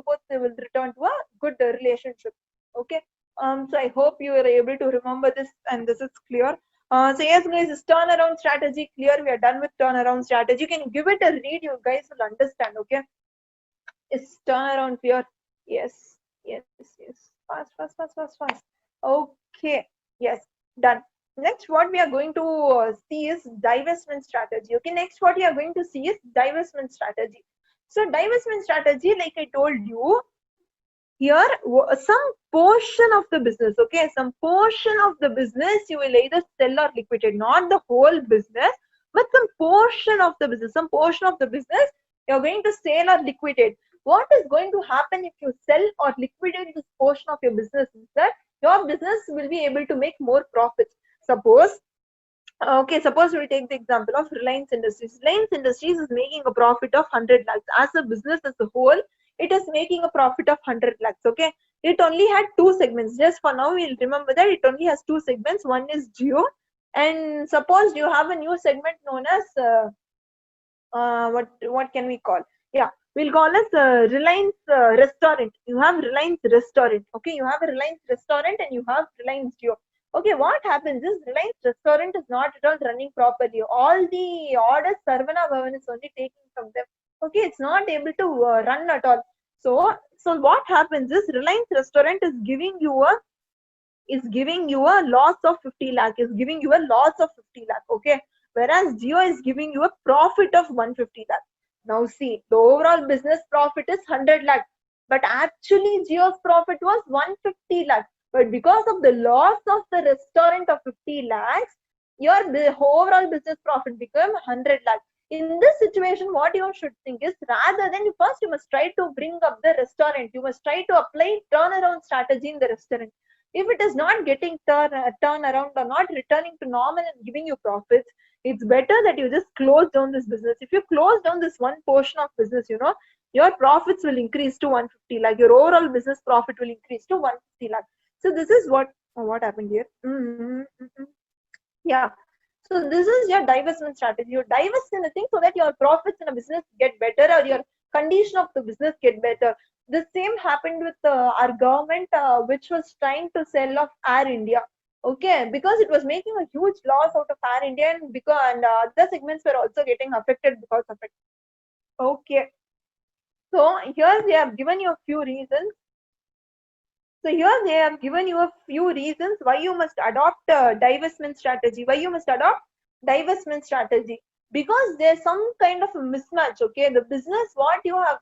both will return to a good relationship. Okay, so I hope you are able to remember this and this is clear. So yes guys, this turnaround strategy clear. We are done with turnaround strategy. You can give it a read. You guys will understand. Okay, is turnaround clear? Yes. Fast. Okay, yes, done. Next, what we are going to see is divestment strategy. Okay, next what we are going to see is divestment strategy. So divestment strategy, like I told you, here some portion of the business, okay, some portion of the business you will either sell or liquidate, not the whole business, but some portion of the business you're going to sell or liquidate. What is going to happen if you sell or liquidate this portion of your business is that your business will be able to make more profits. Suppose we take the example of Reliance Industries. Reliance Industries is making a profit of 100 lakhs. As a business as a whole, it is making a profit of 100 lakhs. Okay, it only had two segments. Just for now, we'll remember that it only has two segments. One is Jio, and suppose you have a new segment known as what can we call? Yeah, We'll call as Reliance Restaurant. You have Reliance Restaurant. Okay, you have a Reliance Restaurant and you have Reliance Jio. Okay, what happens is Reliance Restaurant is not at all running properly. All the orders Sarvana Bhavan is only taking from them. Okay, it's not able to run at all. So what happens is Reliance Restaurant is giving you a loss of 50 lakh, is giving you a loss of 50 lakh. Okay, whereas Jio is giving you a profit of 150 lakh. Now see, the overall business profit is 100 lakh, but actually Jio's profit was 150 lakh. But because of the loss of the restaurant of 50 lakhs, your overall business profit became 100 lakh. In this situation, what you should think is, rather than you must try to bring up the restaurant, you must try to apply turnaround strategy in the restaurant. If it is not getting turn around or not returning to normal and giving you profits, it's better that you just close down this business. If you close down this one portion of business, your profits will increase to 150 lakh. Your overall business profit will increase to 150 lakh. So this is what happened here. Yeah. So this is your divestment strategy. You divest in a thing so that your profits in a business get better or your condition of the business get better. The same happened with our government, which was trying to sell off Air India. Okay, because it was making a huge loss out of Air India, and other segments were also getting affected because of it. Okay, so here they have given you a few reasons. So here they have given you a few reasons why you must adopt a divestment strategy. Why you must adopt divestment strategy? Because there's some kind of a mismatch. Okay, the business what you have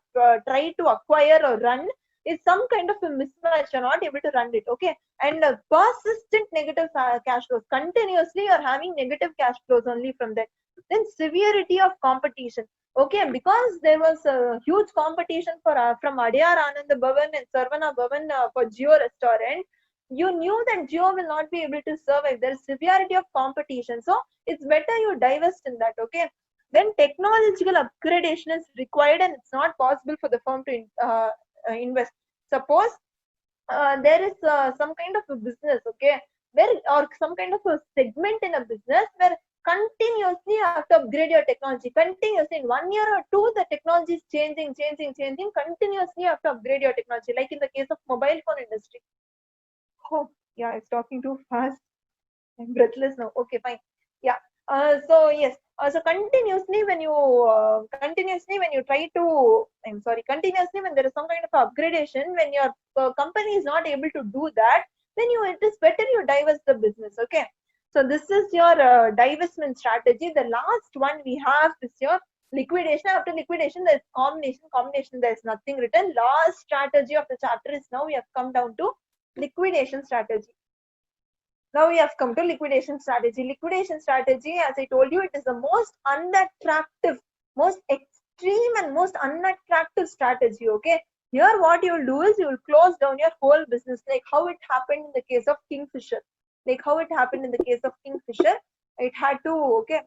tried to acquire or run is some kind of a mismatch. You're not able to run it. Okay, and persistent negative cash flows. Continuously, you're having negative cash flows only from that. Then severity of competition. Okay, because there was a huge competition from Adyar Anand Bhavan and Sarvana Bhavan for Jio restaurant, you knew that Jio will not be able to survive. There is severity of competition, so it's better you divest in that. Okay, then technological upgradation is required and it's not possible for the firm to invest. Suppose there is some kind of a business, okay, where or some kind of a segment in a business where continuously you have to upgrade your technology. Continuously, in 1 year or two, the technology is changing. Continuously, you have to upgrade your technology. Like in the case of mobile phone industry. Oh, yeah, it's talking too fast. I'm breathless now. Okay, fine. Yeah. So yes. So continuously when you try to, I'm sorry, continuously when there is some kind of upgradation, when your company is not able to do that, then it is better you divest the business. Okay. So this is your divestment strategy. The last one we have is your liquidation. After liquidation, there is combination. Combination, there is nothing written. Last strategy of the chapter is now we have come down to liquidation strategy. Now we have come to liquidation strategy. Liquidation strategy, as I told you, it is the most unattractive, most extreme and most unattractive strategy. Okay. Here what you will do is you will close down your whole business, like how it happened in the case of Kingfisher. Like how it happened in the case of Kingfisher. It had to, okay.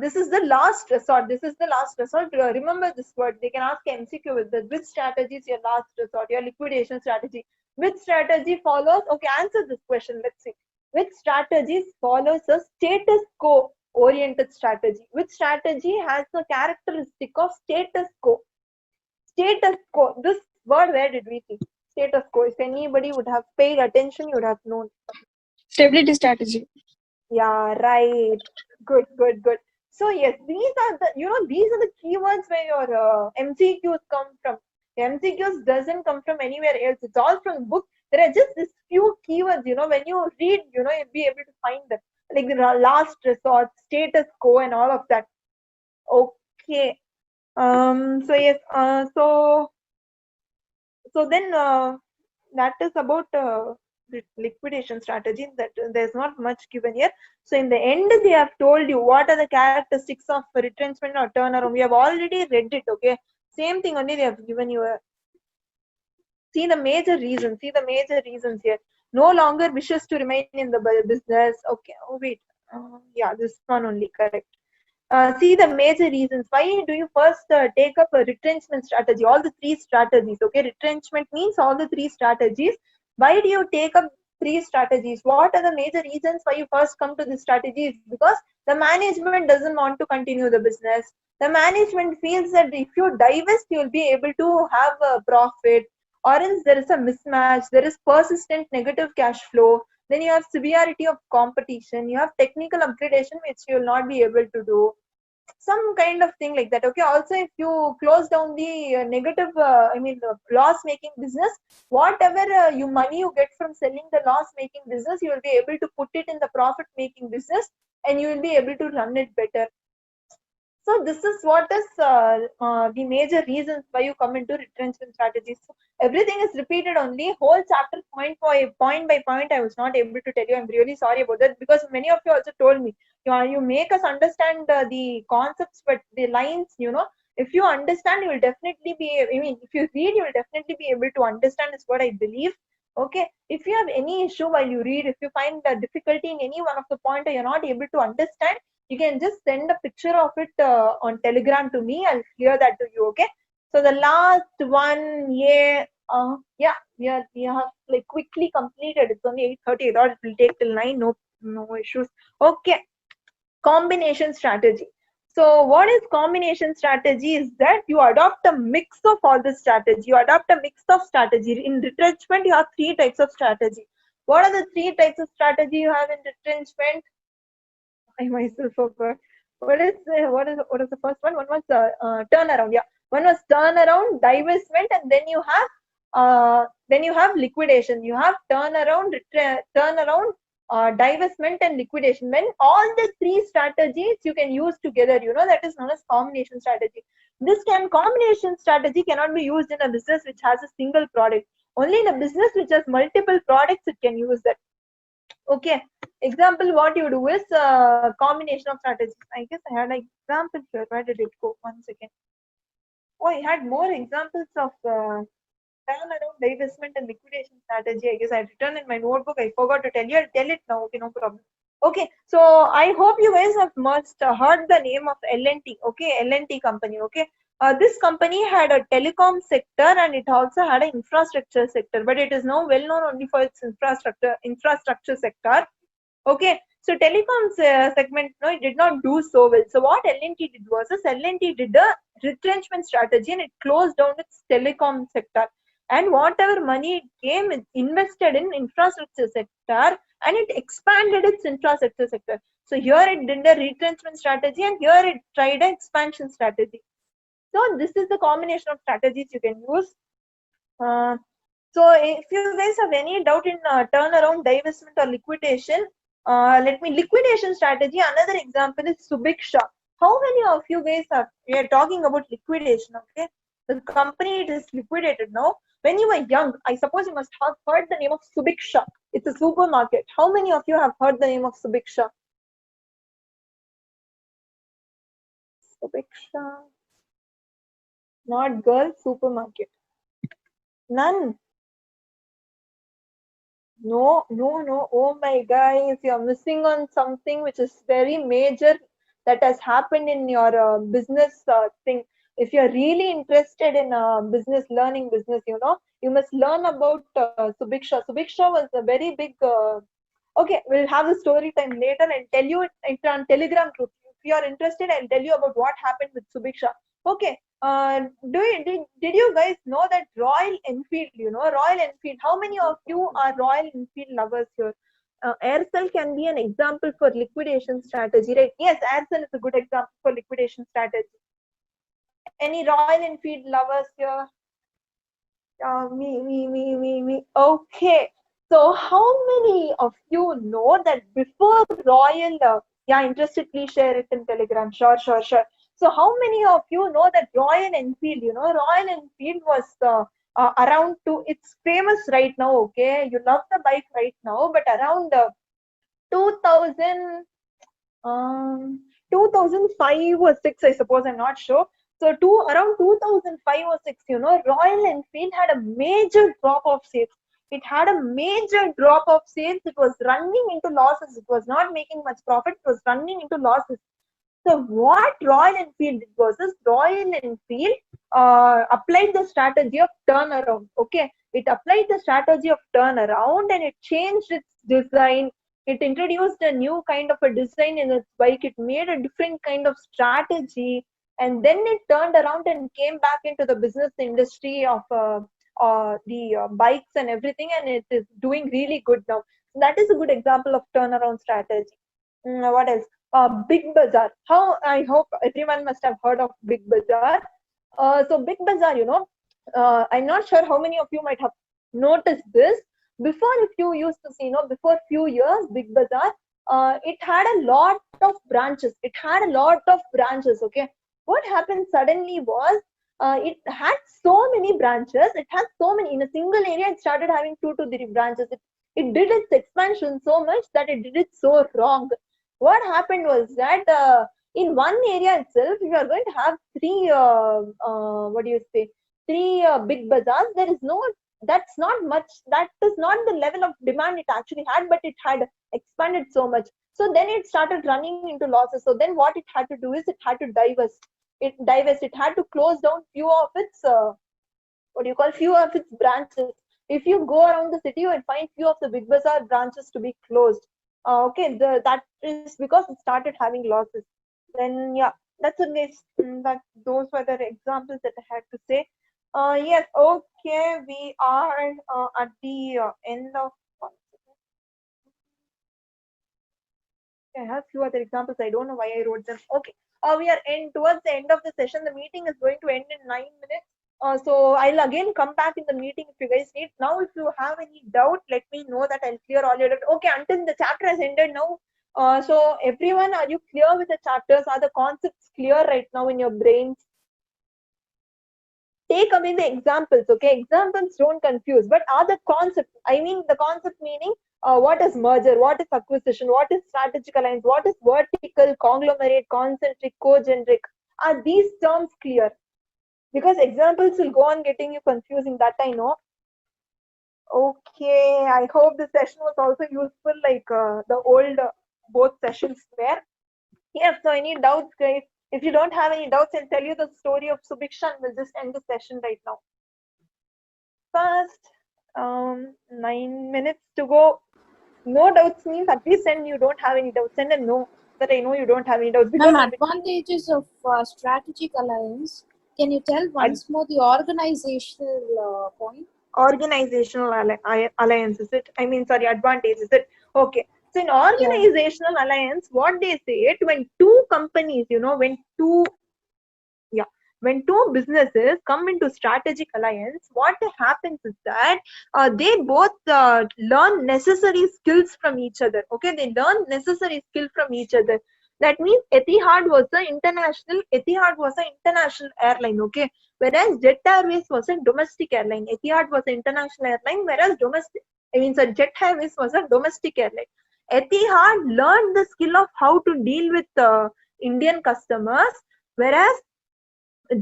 This is the last resort. This is the last resort. Remember this word. They can ask MCQ with this. Which strategy is your last resort? Your liquidation strategy. Which strategy follows? Okay, answer this question. Let's see. Which strategy follows a status quo oriented strategy? Which strategy has the characteristic of status quo? Status quo. This word, where did we see? Status quo. If anybody would have paid attention, you would have known. Stability strategy. Yeah, right. Good. So yes, these are the keywords where your MCQs come from. The MCQs doesn't come from anywhere else. It's all from the book. There are just these few keywords, when you read, you'll be able to find them. Like the last resort, status quo, and all of that. Okay. So yes. So then that is about liquidation strategy. That there's not much given here. So in the end, they have told you what are the characteristics of retrenchment or turnaround. We have already read it. Okay, same thing only they have given you. See the major reasons. Here. No longer wishes to remain in the business. Okay. Oh wait. Yeah, this one only correct. See the major reasons. Why do you first take up a retrenchment strategy? All the three strategies. Okay, retrenchment means all the three strategies. Why do you take up three strategies? What are the major reasons why you first come to this strategy? Because the management doesn't want to continue the business. The management feels that if you divest, you will be able to have a profit, or else there is a mismatch, there is persistent negative cash flow, then you have severity of competition, you have technical upgradation which you will not be able to do, some kind of thing like that. Okay, also if you close down the negative loss making business, whatever you money you get from selling the loss making business, you will be able to put it in the profit making business and you will be able to run it better. So this is what is the major reasons why you come into retrenchment strategies. So everything is repeated only. Whole chapter point by point, I was not able to tell you. I'm really sorry about that, because many of you also told me, you make us understand the concepts, but the lines, if you understand, you will definitely be. I mean, if you read, you will definitely be able to understand. Is what I believe. Okay. If you have any issue while you read, if you find the difficulty in any one of the point or you're not able to understand, you can just send a picture of it on Telegram to me. I'll clear that to you. Okay. So the last one, we have like quickly completed. It's only 8:30. I thought it will take till 9. No issues. Okay. Combination strategy. So what is combination strategy is that you adopt a mix of all the strategy. You adopt a mix of strategy. In retrenchment, you have 3 types of strategy. What are the 3 types of strategy you have in retrenchment? I myself forgot. What is the first one? One was turnaround. Yeah, one was turnaround, divestment, and then you have liquidation. You have turnaround, divestment, and liquidation. When all the 3 strategies you can use together, that is known as combination strategy. This combination strategy cannot be used in a business which has a single product. Only in a business which has multiple products it can use that. Okay. Example, what you do is combination of strategies. I guess I had an example here. Where did it go? 1 second. Oh, I had more examples of turnaround, divestment, and liquidation strategy. I guess I had written in my notebook. I forgot to tell you. I'll tell it now. Okay, no problem. Okay, so I hope you guys have must heard the name of L&T. Okay, L&T company. Okay, this company had a telecom sector and it also had an infrastructure sector, but it is now well known only for its infrastructure sector. Okay, so telecom segment, it did not do so well. So what L&T did was, L&T did a retrenchment strategy and it closed down its telecom sector. And whatever money it came, it invested in infrastructure sector and it expanded its infrastructure sector. So here it did a retrenchment strategy and here it tried an expansion strategy. So this is the combination of strategies you can use. So if you guys have any doubt in turnaround, divestment, or liquidation, liquidation strategy. Another example is Subiksha. How many of you guys we are talking about liquidation? Okay, the company it is liquidated now. When you were young, I suppose you must have heard the name of Subiksha. It's a supermarket. How many of you have heard the name of Subiksha? Subiksha. Not girl, supermarket. None. No. Oh my guys, you're missing on something which is very major that has happened in your business thing. If you're really interested in business, learning business, you must learn about Subiksha. Subiksha was a very big. Okay, we'll have a story time later and tell you it on Telegram group. If you are interested, I'll tell you about what happened with Subiksha. Okay. Did you guys know that Royal Enfield, Royal Enfield, how many of you are Royal Enfield lovers here? Aircel can be an example for liquidation strategy, right? Yes, Aircel is a good example for liquidation strategy. Any Royal Enfield lovers here? Me. Okay. So how many of you know that before Royal, interested, please share it in Telegram. Sure. So how many of you know that Royal Enfield, Royal Enfield was around it's famous right now, okay? You love the bike right now, but around 2005 or 6, I suppose, I'm not sure. So around 2005 or 6, Royal Enfield had a major drop of sales. It had a major drop of sales. It was running into losses. It was not making much profit. It was running into losses. So what Royal Enfield did was Royal Enfield applied the strategy of turnaround. Okay, it applied the strategy of turnaround and it changed its design. It introduced a new kind of a design in its bike. It made a different kind of strategy. and then it turned around and came back into the business industry of the bikes and everything, and it is doing really good now. That is a good example of turnaround strategy. What else? Big Bazaar. How I hope everyone must have heard of Big Bazaar. So Big Bazaar, I'm not sure how many of you might have noticed this. Before, if you used to see, before few years, Big Bazaar, it had a lot of branches. Okay. What happened suddenly was, it had so many branches. It has so many in a single area. It started having 2 to 3 branches. It did its expansion so much that it did it so wrong. What happened was that in one area itself, if you are going to have three big bazaars, that's not much. That is not the level of demand it actually had, but it had expanded so much. So then it started running into losses. So then what it had to do is it had to divest. It had to close down few of its branches. If you go around the city, you will find few of the Big Bazaar branches to be closed. That is because it started having losses. Then yeah, that's a list. Those were the examples that I had to say. Yes, okay, we are at the end of. I have few other examples. I don't know why I wrote them. Okay, we are towards the end of the session. The meeting is going to end in 9 minutes. So I'll again come back in the meeting if you guys need. Now, if you have any doubt, let me know that I'll clear all your doubt. Okay, until the chapter has ended now. So everyone, are you clear with the chapters? Are the concepts clear right now in your brains? Take away the examples, okay? Examples don't confuse, but are the concepts, I mean the concept meaning, what is merger, what is acquisition, what is strategic alliance, what is vertical, conglomerate, concentric, co-generic, are these terms clear? Because examples will go on getting you confusing, that I know. Okay, I hope the session was also useful like the old both sessions were. Yes, so any doubts, guys? If you don't have any doubts, I'll tell you the story of Subiksha and we'll just end the session right now. First, 9 minutes to go. No doubts means at least send you don't have any doubts. Send a no that I know you don't have any doubts. Because Ma'am, advantages of strategic alliance. Can you tell once more the organizational point? Organizational alliance, is it? Advantage, is it? Okay. So in organizational alliance, what they say it when two companies, when two businesses come into strategic alliance, what happens is that they both learn necessary skills from each other. Okay, they learn necessary skill from each other. That means Etihad was an international airline. Okay, whereas Jet Airways was a domestic airline. Etihad was an international airline, whereas Jet Airways was a domestic airline. Etihad learned the skill of how to deal with Indian customers, whereas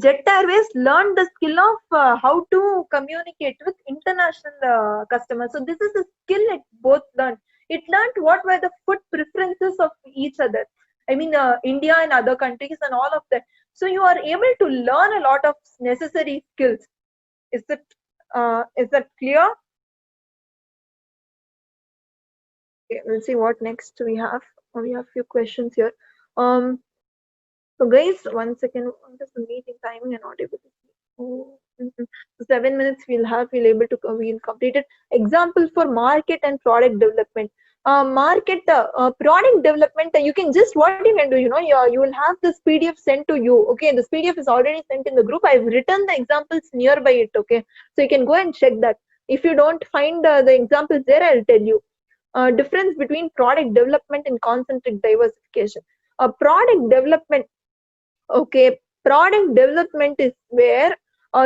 Jet Airways learned the skill of how to communicate with international customers. So this is a skill it both learned. It learned what were the food preferences of each other. India and other countries and all of that. So you are able to learn a lot of necessary skills. Is that clear? Okay, we'll see what next we have. We have a few questions here. So guys, 1 second. What is the meeting timing? I'm not able to see. So 7 minutes we'll complete it. Example for market and product development. Product development, you can just, what you can do, you will have this PDF sent to you. Okay, this PDF is already sent in the group. I've written the examples nearby it. Okay, so you can go and check that. If you don't find the examples there, I'll tell you. Difference between product development and concentric diversification. Product development. Okay, product development is where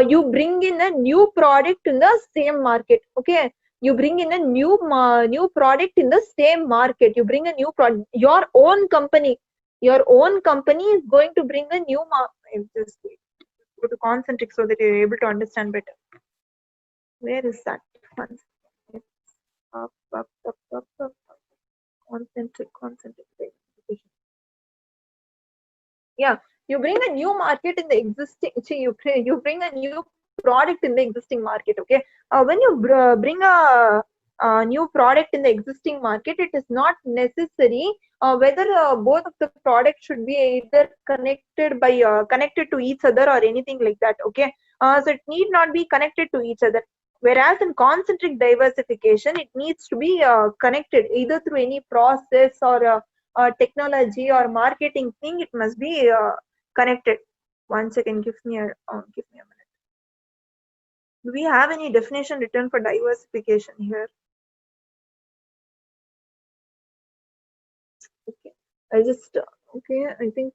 you bring in a new product in the same market. Okay, you bring in a new product in the same market. You bring a new product. Your own company is going to bring a new market. Just go to concentric so that you're able to understand better. Where is that? Concentric. Yeah, you bring a new market in the existing. You bring a new product in the existing market. Okay, when you bring a new product in the existing market, it is not necessary whether both of the products should be either connected to each other or anything like that. Okay, so it need not be connected to each other. Whereas in concentric diversification, it needs to be connected either through any process or technology or marketing thing. It must be connected. 1 second, give me a minute. Do we have any definition written for diversification here? Okay, I think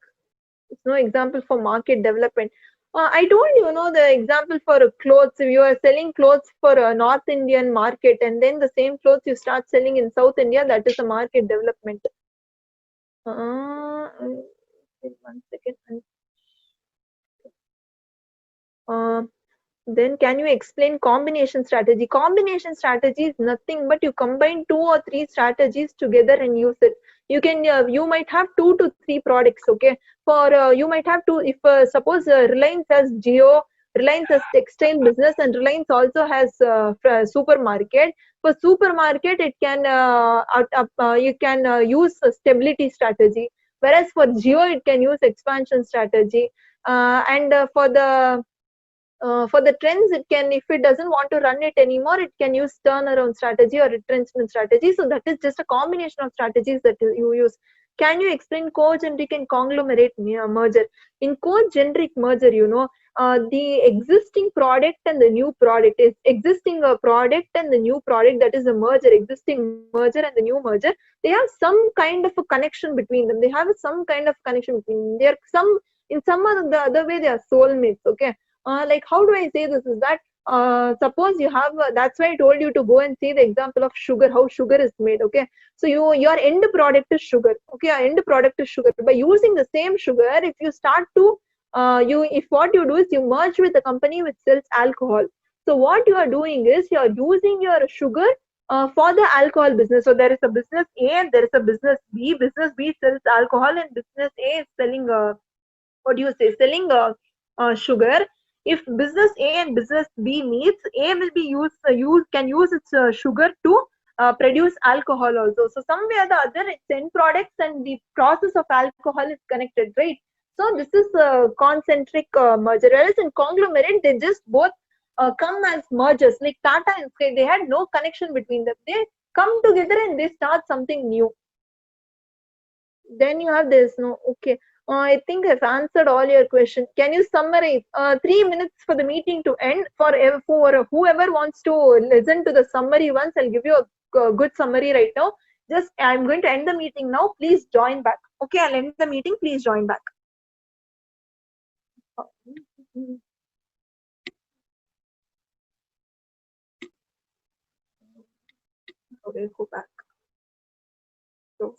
it's no example for market development. I told the example for clothes. If you are selling clothes for a North Indian market and then the same clothes you start selling in South India, that is a market development. 1 second. Then can you explain combination strategy? Combination strategy is nothing but you combine 2 or 3 strategies together and use it. You can you might have 2 to 3 products. Okay, for you might have 2. If suppose Reliance has Jio, Reliance has textile business, and Reliance also has supermarket. For supermarket, it can you can use a stability strategy, whereas for Jio it can use expansion strategy, and for the trends, it can, if it doesn't want to run it anymore, it can use turnaround strategy or retrenchment strategy. So that is just a combination of strategies that you use. Can you explain co-generic and conglomerate merger? In co-generic merger, the existing product and the new product is existing product and the new product, that is a merger, existing merger and the new merger. They have some kind of a connection between them. They have some kind of connection between them. They are in some other way they are soulmates. Okay. Like how do I say this is that suppose you have that's why I told you to go and see the example of sugar, how sugar is made. Okay, so your end product is sugar. Okay, your end product is sugar. By using the same sugar, if you start to if what you do is you merge with a company which sells alcohol, so what you are doing is you are using your sugar for the alcohol business. So there is a business A and there is a business B. Business B sells alcohol and business A is selling what do you say, selling sugar. If business A and business B meets, A will be can use its sugar to produce alcohol also. So some way or the other, its end products and the process of alcohol is connected, right? So this is a concentric merger. Whereas in conglomerate, they just both come as mergers. Like Tata and Sky, they had no connection between them. They come together and they start something new. Then you have this, no, okay. I think I've answered all your questions. Can you summarize? 3 minutes for the meeting to end. For whoever wants to listen to the summary once, I'll give you a good summary right now. Just I'm going to end the meeting now. Please join back. Okay, I'll end the meeting. Please join back. Okay, go back. So,